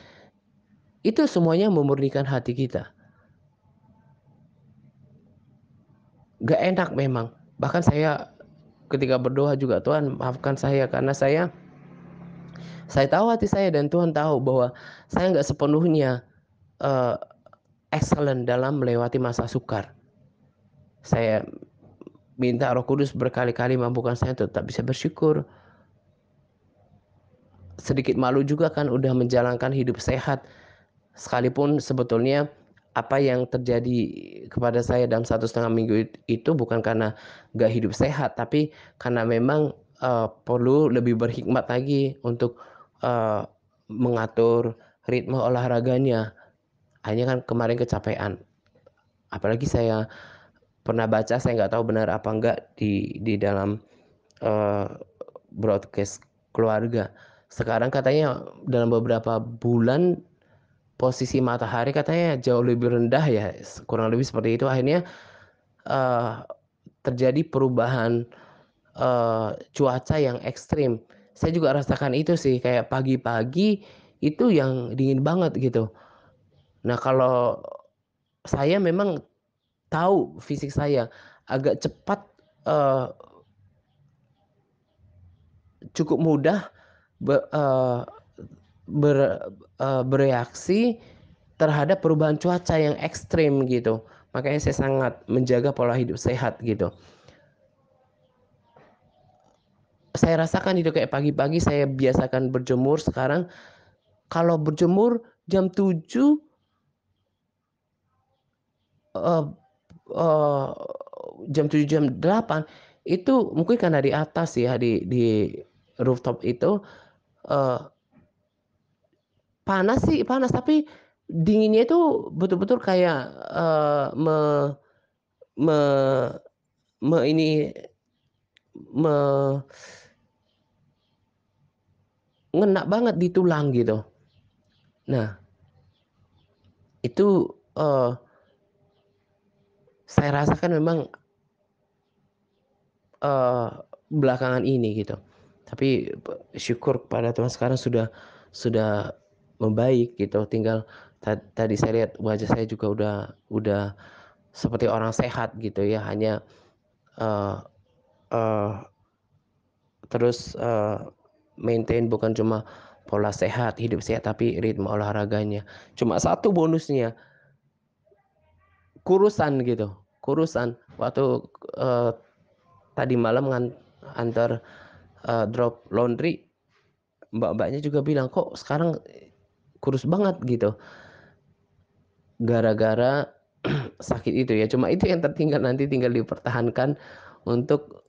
Speaker 2: itu semuanya memurnikan hati kita. Gak enak memang. Bahkan saya ketika berdoa juga, Tuhan maafkan saya karena saya tahu hati saya dan Tuhan tahu bahwa saya nggak sepenuhnya excellent dalam melewati masa sukar. Saya minta Roh Kudus berkali-kali mampukan saya tetap bisa bersyukur. Sedikit malu juga kan udah menjalankan hidup sehat, sekalipun sebetulnya apa yang terjadi kepada saya dalam 1,5 minggu itu bukan karena gak hidup sehat, tapi karena memang perlu lebih berhikmat lagi untuk mengatur ritme olahraganya. Hanya kan kemarin kecapean. Apalagi saya pernah baca, saya nggak tahu benar apa enggak di dalam eh, broadcast keluarga. Sekarang katanya dalam beberapa bulan posisi matahari katanya jauh lebih rendah ya, kurang lebih seperti itu. Akhirnya eh, terjadi perubahan cuaca yang ekstrim. Saya juga rasakan itu sih, kayak pagi-pagi itu yang dingin banget gitu. Nah, kalau saya memang tahu fisik saya agak cepat, eh, cukup mudah be- eh, ber- bereaksi terhadap perubahan cuaca yang ekstrim gitu. Makanya saya sangat menjaga pola hidup sehat gitu. Saya rasakan itu kayak pagi-pagi saya biasakan berjemur. Sekarang kalau berjemur jam 7, eh, eh, jam 7 jam 8 itu mungkin karena di atas ya, di rooftop itu eh, panas sih, panas, tapi dinginnya itu betul-betul kayak me, me, me ini me, ngena banget di tulang gitu. Nah, itu saya rasakan memang eh, belakangan ini gitu. Tapi syukur pada Tuhan sekarang sudah membaik gitu. Tinggal tadi saya lihat wajah saya juga udah seperti orang sehat gitu ya. Hanya eh, eh, terus maintain bukan cuma pola sehat, hidup sehat, tapi ritme olahraganya. Cuma satu bonusnya, kurusan gitu. Kurusan waktu eh, tadi malam antar drop laundry, mbak-mbaknya juga bilang kok sekarang kurus banget gitu, gara-gara sakit itu ya. Cuma itu yang tertinggal, nanti tinggal dipertahankan untuk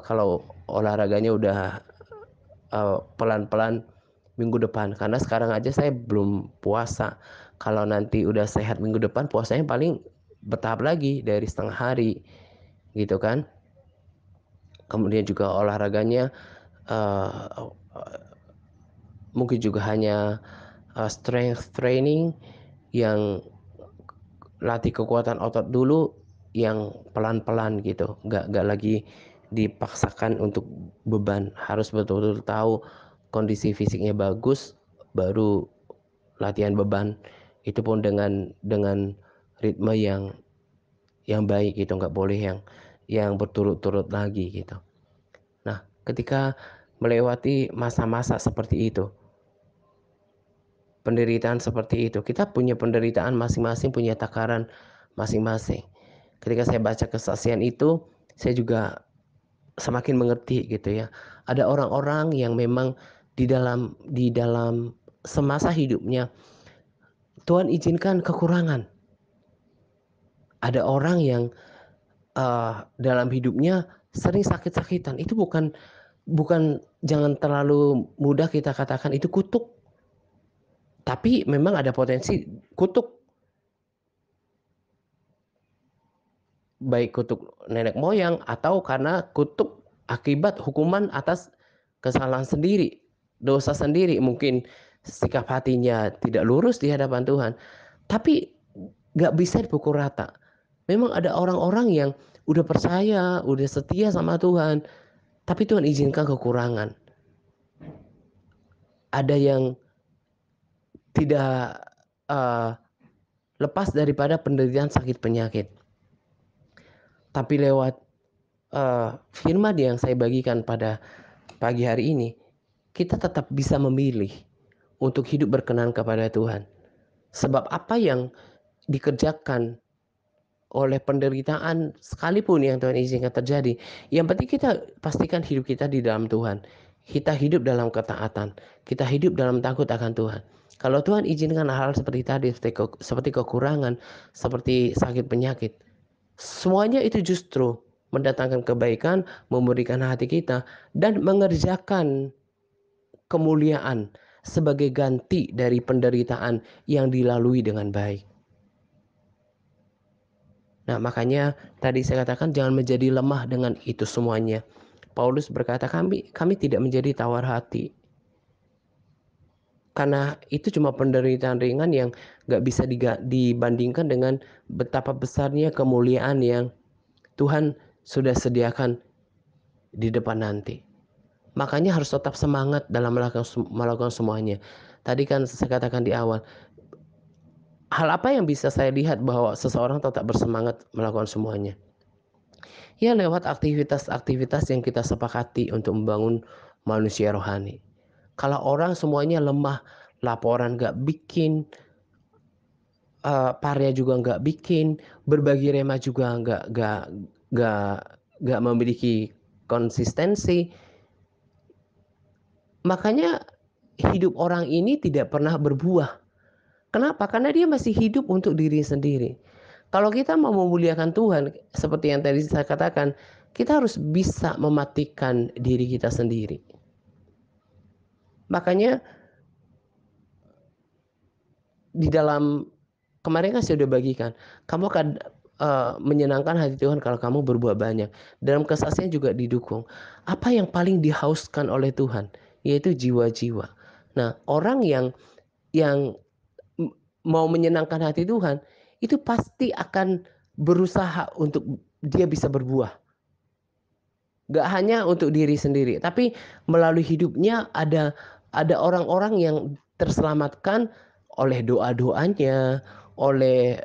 Speaker 2: kalau olahraganya udah pelan-pelan minggu depan. Karena sekarang aja saya belum puasa. Kalau nanti udah sehat minggu depan, puasanya paling bertahap lagi dari setengah hari gitu kan. Kemudian juga olahraganya uh, mungkin juga hanya strength training, yang latih kekuatan otot dulu, yang pelan-pelan gitu, nggak lagi dipaksakan untuk beban. Harus betul-betul tahu kondisi fisiknya bagus, baru latihan beban. Itu pun dengan ritme yang baik gitu, nggak boleh yang berturut-turut lagi gitu. Nah, ketika melewati masa-masa seperti itu, penderitaan seperti itu, kita punya penderitaan masing-masing, punya takaran masing-masing. Ketika saya baca kesaksian itu, saya juga semakin mengerti gitu ya. Ada orang-orang yang memang di dalam semasa hidupnya Tuhan izinkan kekurangan. Ada orang yang dalam hidupnya sering sakit-sakitan. Itu bukan bukan jangan terlalu mudah kita katakan itu kutuk, tapi memang ada potensi kutuk, baik kutuk nenek moyang atau karena kutuk akibat hukuman atas kesalahan sendiri, dosa sendiri. Mungkin sikap hatinya tidak lurus di hadapan Tuhan, tapi nggak bisa dipukul rata. Memang ada orang-orang yang udah percaya, udah setia sama Tuhan, tapi Tuhan izinkan kekurangan. Ada yang tidak uh, lepas daripada penderitaan sakit penyakit, tapi lewat firman yang saya bagikan pada pagi hari ini, kita tetap bisa memilih untuk hidup berkenan kepada Tuhan. Sebab apa yang dikerjakan oleh penderitaan sekalipun yang Tuhan izinkan terjadi, yang penting kita pastikan hidup kita di dalam Tuhan. Kita hidup dalam ketaatan, kita hidup dalam takut akan Tuhan. Kalau Tuhan izinkan hal seperti tadi, seperti kekurangan, seperti sakit penyakit, semuanya itu justru mendatangkan kebaikan, memurnikan hati kita, dan mengerjakan kemuliaan sebagai ganti dari penderitaan yang dilalui dengan baik. Nah, makanya tadi saya katakan jangan menjadi lemah dengan itu semuanya. Paulus berkata, kami tidak menjadi tawar hati. Karena itu cuma penderitaan ringan yang gak bisa dibandingkan dengan betapa besarnya kemuliaan yang Tuhan sudah sediakan di depan nanti. Makanya harus tetap semangat dalam melakukan semuanya. Tadi kan saya katakan di awal, hal apa yang bisa saya lihat bahwa seseorang tetap bersemangat melakukan semuanya? Ya lewat aktivitas-aktivitas yang kita sepakati untuk membangun manusia rohani. Kalau orang semuanya lemah, laporan gak bikin, parya juga nggak bikin, berbagi rema juga nggak memiliki konsistensi. Makanya hidup orang ini tidak pernah berbuah. Kenapa? Karena dia masih hidup untuk diri sendiri. Kalau kita mau memuliakan Tuhan, seperti yang tadi saya katakan, kita harus bisa mematikan diri kita sendiri. Makanya di dalam kemarin kan saya sudah bagikan, kamu akan menyenangkan hati Tuhan kalau kamu berbuat banyak. Dalam kesaksian juga didukung. Apa yang paling dihauskan oleh Tuhan? Yaitu jiwa-jiwa. Nah, orang yang mau menyenangkan hati Tuhan, itu pasti akan berusaha untuk dia bisa berbuah. Gak hanya untuk diri sendiri, tapi melalui hidupnya ada orang-orang yang terselamatkan oleh doa-doanya, oleh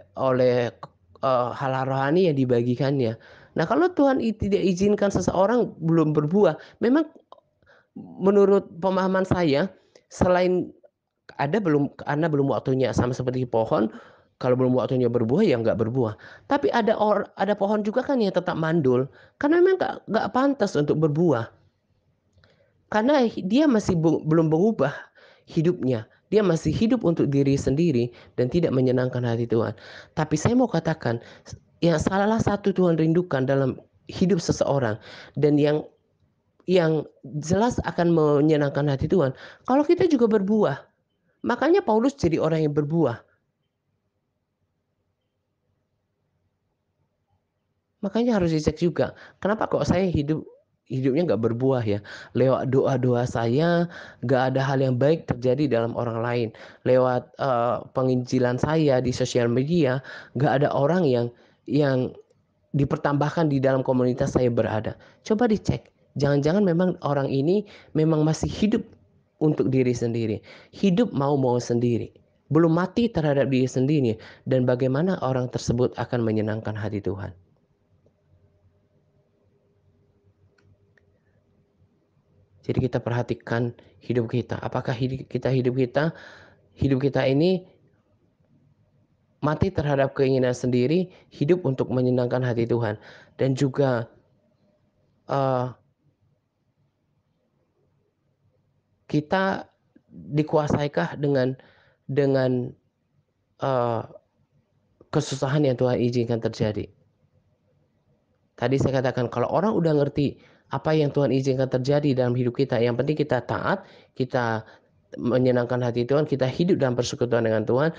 Speaker 2: hal rohani yang dibagikannya. Nah, kalau Tuhan tidak izinkan seseorang belum berbuah, memang menurut pemahaman saya, selain karena belum waktunya, sama seperti pohon, kalau belum waktunya berbuah ya nggak berbuah. Tapi ada pohon juga kan yang tetap mandul, karena memang nggak pantas untuk berbuah. Karena dia masih belum mengubah hidupnya. Dia masih hidup untuk diri sendiri dan tidak menyenangkan hati Tuhan. Tapi saya mau katakan, yang salah satu Tuhan rindukan dalam hidup seseorang dan yang jelas akan menyenangkan hati Tuhan, kalau kita juga berbuah. Makanya Paulus jadi orang yang berbuah. Makanya harus dicek juga, kenapa kok saya hidupnya nggak berbuah ya? Lewat doa-doa saya, nggak ada hal yang baik terjadi dalam orang lain. Lewat penginjilan saya di sosial media, nggak ada orang yang dipertambahkan di dalam komunitas saya berada. Coba dicek, jangan-jangan memang orang ini memang masih hidup untuk diri sendiri. Hidup mau sendiri. Belum mati terhadap diri sendiri. Dan bagaimana orang tersebut akan menyenangkan hati Tuhan. Jadi kita perhatikan hidup kita. Apakah hidup kita ini mati terhadap keinginan sendiri, hidup untuk menyenangkan hati Tuhan. Dan juga kita dikuasaikah dengan kesusahan yang Tuhan izinkan terjadi. Tadi saya katakan kalau orang udah ngerti apa yang Tuhan izinkan terjadi dalam hidup kita, yang penting kita taat, kita menyenangkan hati Tuhan, kita hidup dalam persekutuan dengan Tuhan.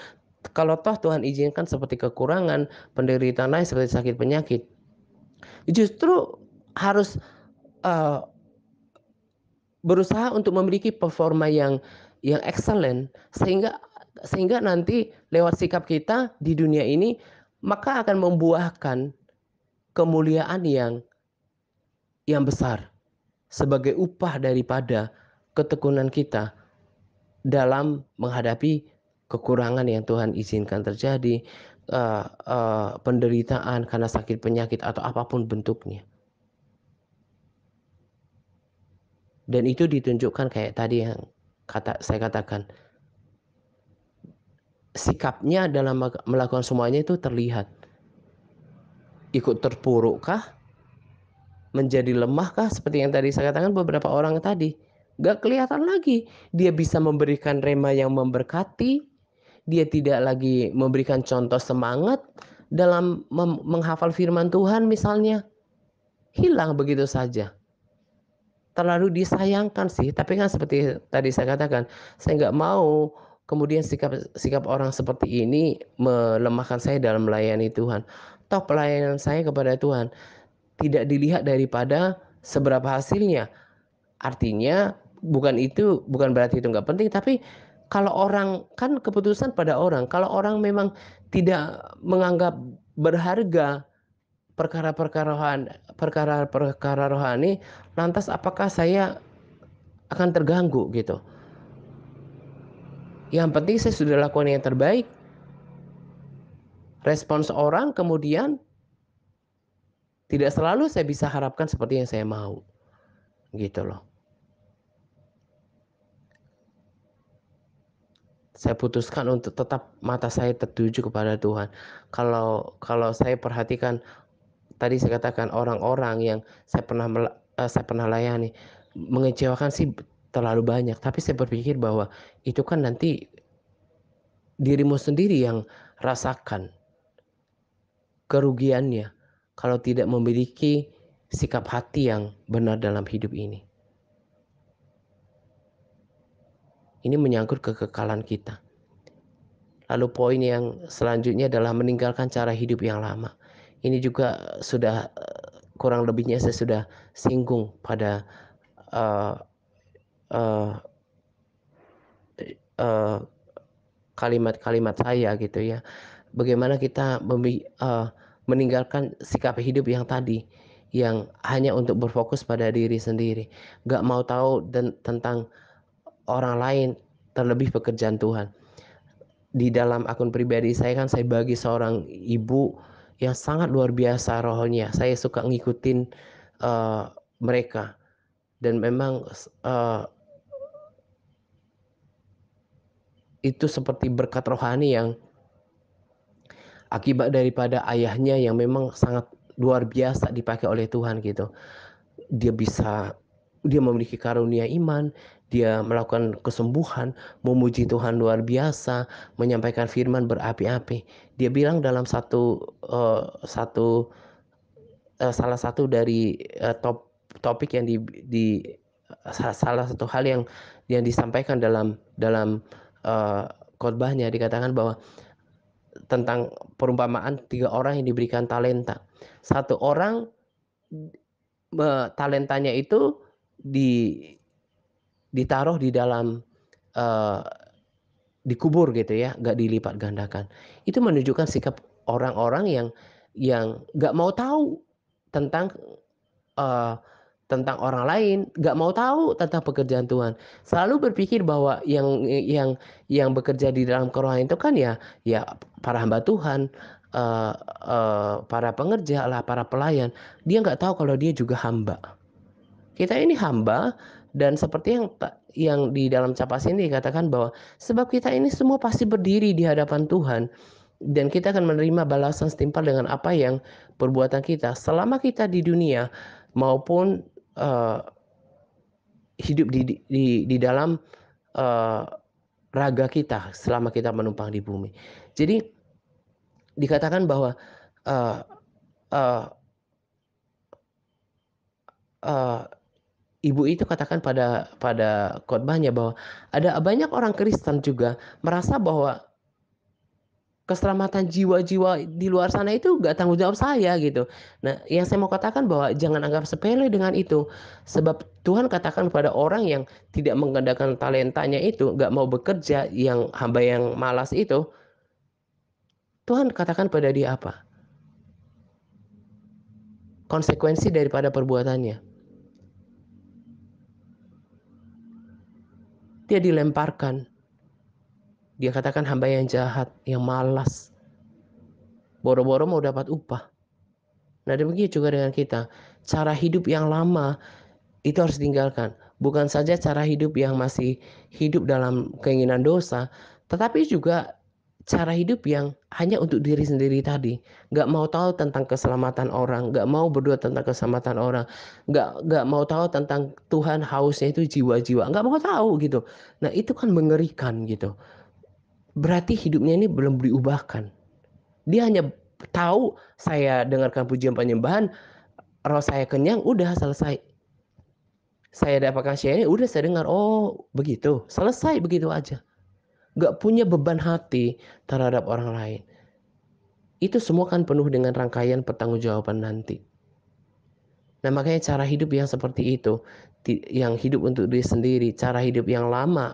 Speaker 2: Kalau toh Tuhan izinkan seperti kekurangan, penderitaan lain seperti sakit penyakit, justru harus berusaha untuk memiliki performa yang excellent, sehingga nanti lewat sikap kita di dunia ini maka akan membuahkan kemuliaan yang besar sebagai upah daripada ketekunan kita dalam menghadapi kekurangan yang Tuhan izinkan terjadi, penderitaan karena sakit penyakit atau apapun bentuknya. Dan itu ditunjukkan kayak tadi yang saya katakan, sikapnya dalam melakukan semuanya itu terlihat. Ikut terpurukkah? Menjadi lemahkah? Seperti yang tadi saya katakan, beberapa orang tadi gak kelihatan lagi. Dia bisa memberikan rema yang memberkati. Dia tidak lagi memberikan contoh semangat dalam menghafal firman Tuhan misalnya. Hilang begitu saja. terlalu disayangkan sih. Tapi kan seperti tadi saya katakan, saya nggak mau kemudian sikap orang seperti ini melemahkan saya dalam melayani Tuhan. Toh pelayanan saya kepada Tuhan tidak dilihat daripada seberapa hasilnya. Artinya bukan berarti itu nggak penting, tapi kalau orang kan keputusan pada orang. Kalau orang memang tidak menganggap berharga perkara-perkara rohani, lantas apakah saya akan terganggu gitu? Yang penting saya sudah lakukan yang terbaik. Respons orang kemudian tidak selalu saya bisa harapkan seperti yang saya mau, gitu loh. Saya putuskan untuk tetap mata saya tertuju kepada Tuhan. Kalau saya perhatikan tadi saya katakan orang-orang yang saya pernah layani mengecewakan sih terlalu banyak, tapi saya berpikir bahwa itu kan nanti dirimu sendiri yang rasakan kerugiannya kalau tidak memiliki sikap hati yang benar dalam hidup ini. Ini menyangkut kekekalan kita. Lalu poin yang selanjutnya adalah meninggalkan cara hidup yang lama. Ini juga sudah kurang lebihnya saya sudah singgung pada uh, uh, uh, kalimat-kalimat saya gitu ya. Bagaimana kita meninggalkan sikap hidup yang tadi, yang hanya untuk berfokus pada diri sendiri, gak mau tahu tentang orang lain, terlebih pekerjaan Tuhan. Di dalam akun pribadi saya kan saya bagi seorang ibu yang sangat luar biasa rohnya. Saya suka ngikutin mereka, dan memang itu seperti berkat rohani yang akibat daripada ayahnya yang memang sangat luar biasa dipakai oleh Tuhan gitu. Dia memiliki karunia iman, dia melakukan kesembuhan, memuji Tuhan luar biasa, menyampaikan firman berapi-api. Dia bilang dalam salah satu dari topik yang salah satu hal yang disampaikan dalam khotbahnya, dikatakan bahwa tentang perumpamaan 3 orang yang diberikan talenta. Satu orang talentanya itu ditaruh di dalam dikubur gitu ya, nggak dilipat gandakan. Itu menunjukkan sikap orang-orang yang nggak mau tahu tentang tentang orang lain, nggak mau tahu tentang pekerjaan Tuhan. Selalu berpikir bahwa yang bekerja di dalam kerohanian itu kan ya para hamba Tuhan, para pengerja lah, para pelayan. Dia nggak tahu kalau dia juga hamba. Kita ini hamba, dan seperti yang di dalam capas ini dikatakan bahwa sebab kita ini semua pasti berdiri di hadapan Tuhan, dan kita akan menerima balasan setimpal dengan apa yang perbuatan kita selama kita di dunia, maupun hidup di dalam raga kita selama kita menumpang di bumi. Jadi dikatakan bahwa uh, uh, uh, ibu itu katakan pada khotbahnya bahwa ada banyak orang Kristen juga merasa bahwa keselamatan jiwa-jiwa di luar sana itu gak tanggung jawab saya gitu. Nah, yang saya mau katakan bahwa jangan anggap sepele dengan itu. Sebab Tuhan katakan pada orang yang tidak menggunakan talentanya itu, gak mau bekerja, yang hamba yang malas itu, Tuhan katakan pada dia apa? Konsekuensi daripada perbuatannya. Dia dilemparkan. Dia katakan hamba yang jahat, yang malas. Boro-boro mau dapat upah. Nah, demikian juga dengan kita. Cara hidup yang lama itu harus ditinggalkan. Bukan saja cara hidup yang masih hidup dalam keinginan dosa, tetapi juga cara hidup yang hanya untuk diri sendiri tadi. Gak mau tahu tentang keselamatan orang, gak mau berdoa tentang keselamatan orang, gak mau tahu tentang Tuhan hausnya itu jiwa-jiwa, gak mau tahu gitu. Nah, itu kan mengerikan gitu. Berarti hidupnya ini belum diubahkan. Dia hanya tahu saya dengarkan pujian penyembahan, roh saya kenyang, udah selesai. Saya dapatkan sharing, udah saya dengar, oh begitu, selesai begitu aja. Nggak punya beban hati terhadap orang lain. Itu semua kan penuh dengan rangkaian pertanggungjawaban nanti. Nah makanya cara hidup yang seperti itu, yang hidup untuk diri sendiri, cara hidup yang lama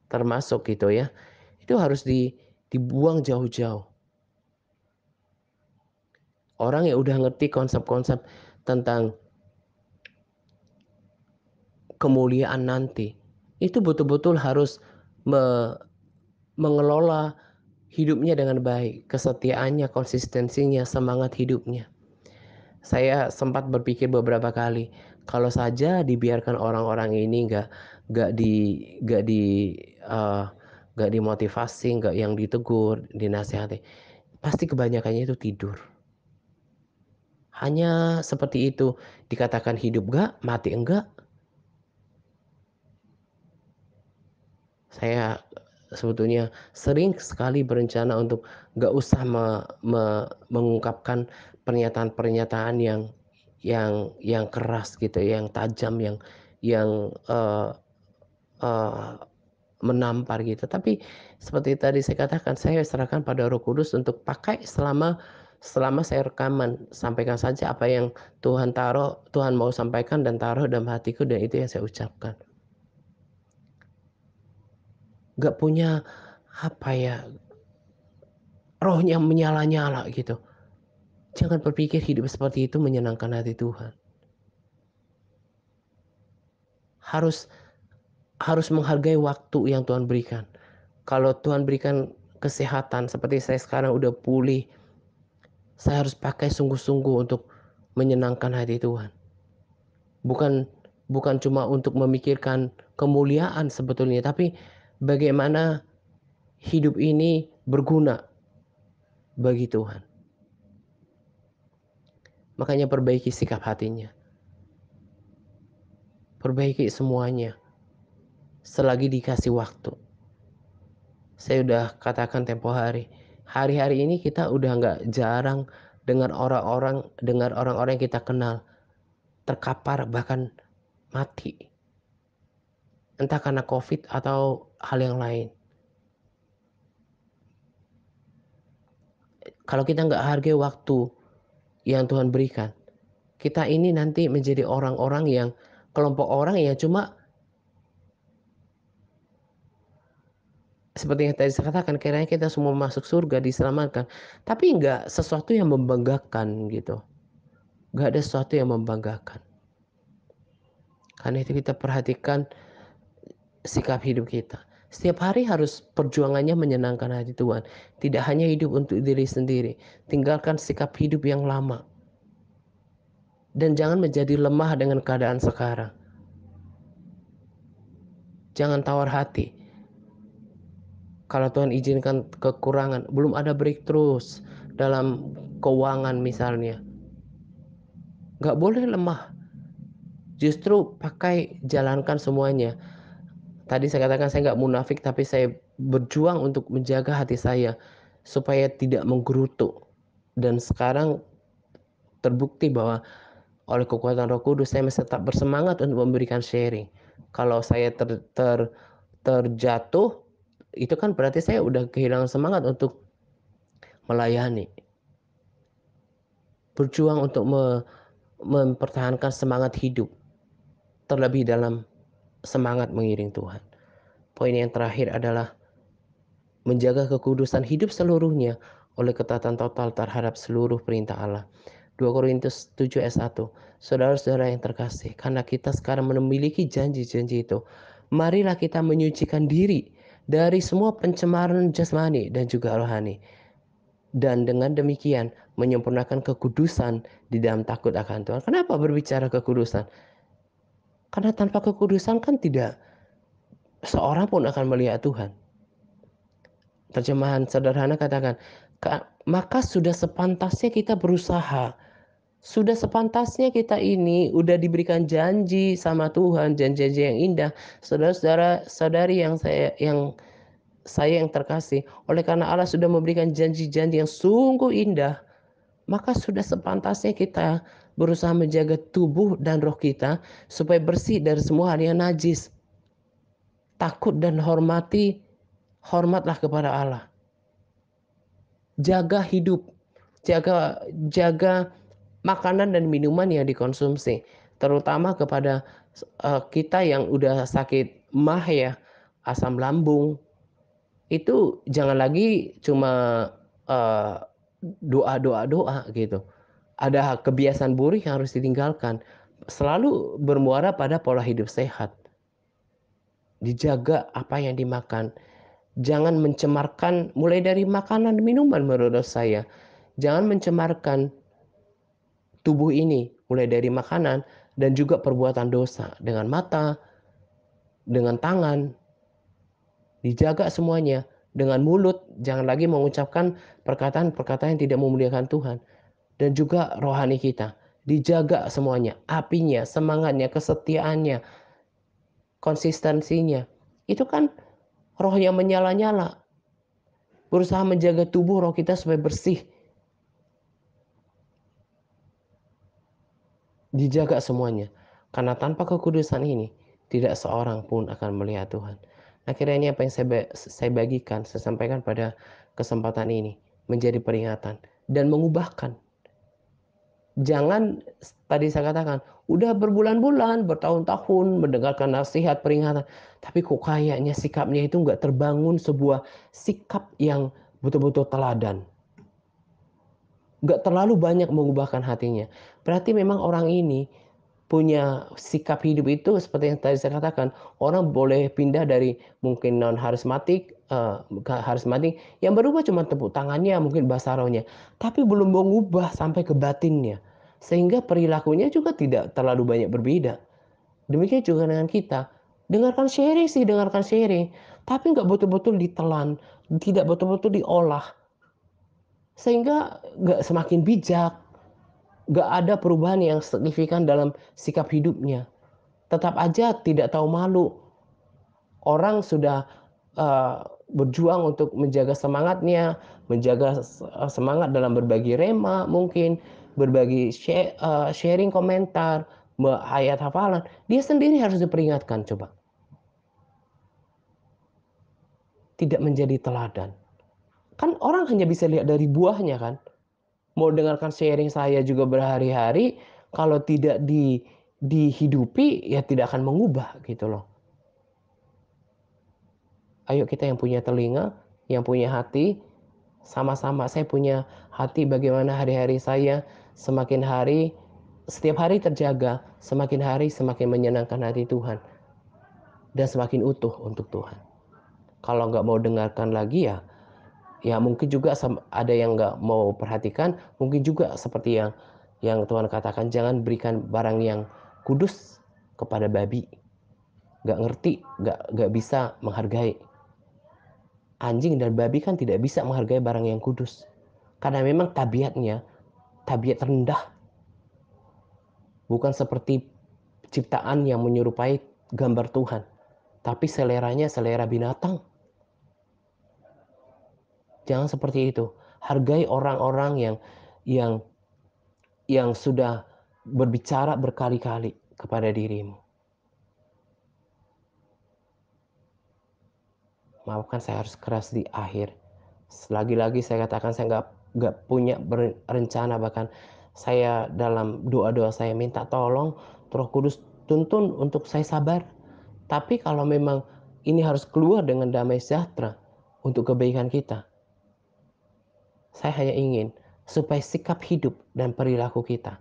Speaker 2: termasuk gitu ya, itu harus dibuang jauh-jauh. Orang yang udah ngerti konsep-konsep tentang kemuliaan nanti, itu betul-betul harus mengelola hidupnya dengan baik, kesetiaannya, konsistensinya, semangat hidupnya. Saya sempat berpikir beberapa kali, kalau saja dibiarkan orang-orang ini nggak di nggak di eh, nggak dimotivasi, nggak yang ditegur, dinasihati, pasti kebanyakannya itu tidur. Hanya seperti itu, dikatakan hidup nggak, mati enggak. Saya sebetulnya sering sekali berencana untuk nggak usah mengungkapkan pernyataan-pernyataan yang keras gitu, yang tajam, yang menampar gitu. Tapi seperti tadi saya katakan, saya serahkan pada Roh Kudus untuk pakai selama saya rekaman, sampaikan saja apa yang Tuhan mau sampaikan dan taruh dalam hatiku, dan itu yang saya ucapkan. Gak punya apa ya, rohnya menyala-nyala gitu. Jangan berpikir hidup seperti itu menyenangkan hati Tuhan. Harus harus menghargai waktu yang Tuhan berikan. Kalau Tuhan berikan kesehatan seperti saya sekarang udah pulih, saya harus pakai sungguh-sungguh untuk menyenangkan hati Tuhan. Bukan bukan cuma untuk memikirkan kemuliaan sebetulnya, tapi bagaimana hidup ini berguna bagi Tuhan. Makanya perbaiki sikap hatinya. Perbaiki semuanya selagi dikasih waktu. Saya udah katakan tempo hari. Hari-hari ini kita udah nggak jarang dengar orang-orang yang kita kenal terkapar bahkan mati. Entah karena COVID atau hal yang lain. Kalau kita nggak hargai waktu yang Tuhan berikan, kita ini nanti menjadi orang-orang yang kelompok orang yang cuma seperti yang tadi saya katakan, kiranya kita semua masuk surga, diselamatkan, tapi nggak sesuatu yang membanggakan gitu. Nggak ada sesuatu yang membanggakan. Karena itu kita perhatikan sikap hidup kita. Setiap hari harus perjuangannya menyenangkan hati Tuhan. Tidak hanya hidup untuk diri sendiri. Tinggalkan sikap hidup yang lama. Dan jangan menjadi lemah dengan keadaan sekarang. Jangan tawar hati. Kalau Tuhan izinkan kekurangan, belum ada breakthrough dalam keuangan misalnya. Nggak boleh lemah. Justru jalankan semuanya. Tadi saya katakan saya nggak munafik, tapi saya berjuang untuk menjaga hati saya supaya tidak menggerutu. Dan sekarang terbukti bahwa oleh kekuatan Roh Kudus saya masih tetap bersemangat untuk memberikan sharing. Kalau saya terjatuh, itu kan berarti saya udah kehilangan semangat untuk melayani. Berjuang untuk mempertahankan semangat hidup, terlebih dalam semangat mengiring Tuhan. Poin yang terakhir adalah menjaga kekudusan hidup seluruhnya oleh ketaatan total terhadap seluruh perintah Allah. 2 Korintus 7 ayat 1. Saudara-saudara yang terkasih, karena kita sekarang memiliki janji-janji itu, marilah kita menyucikan diri dari semua pencemaran jasmani dan juga rohani. Dan dengan demikian menyempurnakan kekudusan di dalam takut akan Tuhan. Kenapa berbicara kekudusan? Karena tanpa kekudusan kan tidak seorang pun akan melihat Tuhan. Terjemahan sederhana katakan, maka sudah sepantasnya kita berusaha. Sudah sepantasnya kita ini udah diberikan janji sama Tuhan, janji-janji yang indah. Saudara-saudara, saudari yang terkasih, oleh karena Allah sudah memberikan janji-janji yang sungguh indah, maka sudah sepantasnya kita berusaha menjaga tubuh dan roh kita supaya bersih dari semua hal yang najis. Takut dan hormatlah kepada Allah. Jaga hidup, jaga makanan dan minuman yang dikonsumsi, terutama kepada kita yang udah sakit MAH ya, asam lambung. Itu jangan lagi cuma doa gitu. Ada kebiasaan buruk yang harus ditinggalkan. Selalu bermuara pada pola hidup sehat. Dijaga apa yang dimakan. Jangan mencemarkan mulai dari makanan dan minuman menurut saya. Jangan mencemarkan tubuh ini mulai dari makanan dan juga perbuatan dosa dengan mata, dengan tangan. Dijaga semuanya. Dengan mulut, jangan lagi mengucapkan perkataan-perkataan yang tidak memuliakan Tuhan. Dan juga rohani kita. Dijaga semuanya, apinya, semangatnya, kesetiaannya, konsistensinya. Itu kan roh yang menyala-nyala. Berusaha menjaga tubuh roh kita supaya bersih. Dijaga semuanya. Karena tanpa kekudusan ini, tidak seorang pun akan melihat Tuhan. Nah, kiranya apa yang saya bagikan, saya sampaikan pada kesempatan ini, menjadi peringatan dan mengubahkan. Jangan, tadi saya katakan, udah berbulan-bulan, bertahun-tahun mendengarkan nasihat, peringatan, tapi kok kayaknya sikapnya itu nggak terbangun sebuah sikap yang betul-betul teladan. Nggak terlalu banyak mengubahkan hatinya. Berarti memang orang ini punya sikap hidup itu seperti yang tadi saya katakan, orang boleh pindah dari mungkin non harismatik ke harismatik, yang berubah cuma tepuk tangannya, mungkin bahasa rohnya, tapi belum mengubah sampai ke batinnya. Sehingga perilakunya juga tidak terlalu banyak berbeda. Demikian juga dengan kita. Dengarkan sharing, tapi nggak betul-betul ditelan, tidak betul-betul diolah. Sehingga nggak semakin bijak, nggak ada perubahan yang signifikan dalam sikap hidupnya. Tetap aja tidak tahu malu. Orang sudah berjuang untuk menjaga semangatnya, menjaga semangat dalam berbagi rema mungkin, berbagi sharing komentar, ayat hafalan. Dia sendiri harus diperingatkan coba. Tidak menjadi teladan. Kan orang hanya bisa lihat dari buahnya kan. Mau dengarkan sharing saya juga berhari-hari, kalau tidak dihidupi ya tidak akan mengubah gitu loh. Ayo kita yang punya telinga, yang punya hati, sama-sama. Saya punya hati bagaimana hari-hari saya semakin hari, setiap hari terjaga, semakin hari semakin menyenangkan hati Tuhan. Dan semakin utuh untuk Tuhan. Kalau nggak mau dengarkan lagi ya mungkin juga ada yang nggak mau perhatikan, mungkin juga seperti yang Tuhan katakan, jangan berikan barang yang kudus kepada babi. Nggak ngerti, nggak bisa menghargai. Anjing dan babi kan tidak bisa menghargai barang yang kudus. Karena memang tabiatnya, tabiat rendah. Bukan seperti ciptaan yang menyerupai gambar Tuhan. Tapi seleranya selera binatang. Jangan seperti itu. Hargai orang-orang yang sudah berbicara berkali-kali kepada dirimu. Maafkan saya harus keras di akhir. Lagi-lagi saya katakan saya nggak punya rencana, bahkan saya dalam doa-doa saya minta tolong Roh Kudus tuntun untuk saya sabar. Tapi kalau memang ini harus keluar dengan damai sejahtera untuk kebaikan kita, saya hanya ingin supaya sikap hidup dan perilaku kita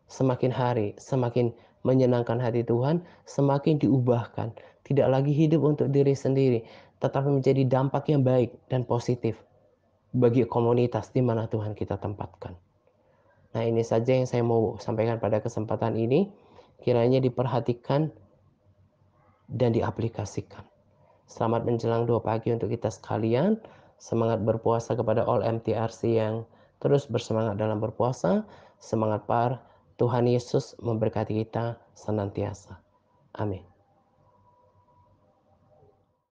Speaker 2: semakin hari semakin menyenangkan hati Tuhan, semakin diubahkan. Tidak lagi hidup untuk diri sendiri, tetapi menjadi dampak yang baik dan positif bagi komunitas di mana Tuhan kita tempatkan. Nah, ini saja yang saya mau sampaikan pada kesempatan ini. Kiranya diperhatikan dan diaplikasikan. Selamat menjelang 2 pagi untuk kita sekalian. Semangat berpuasa kepada all MTRC yang terus bersemangat dalam berpuasa. Semangat par, Tuhan Yesus memberkati kita senantiasa. Amin.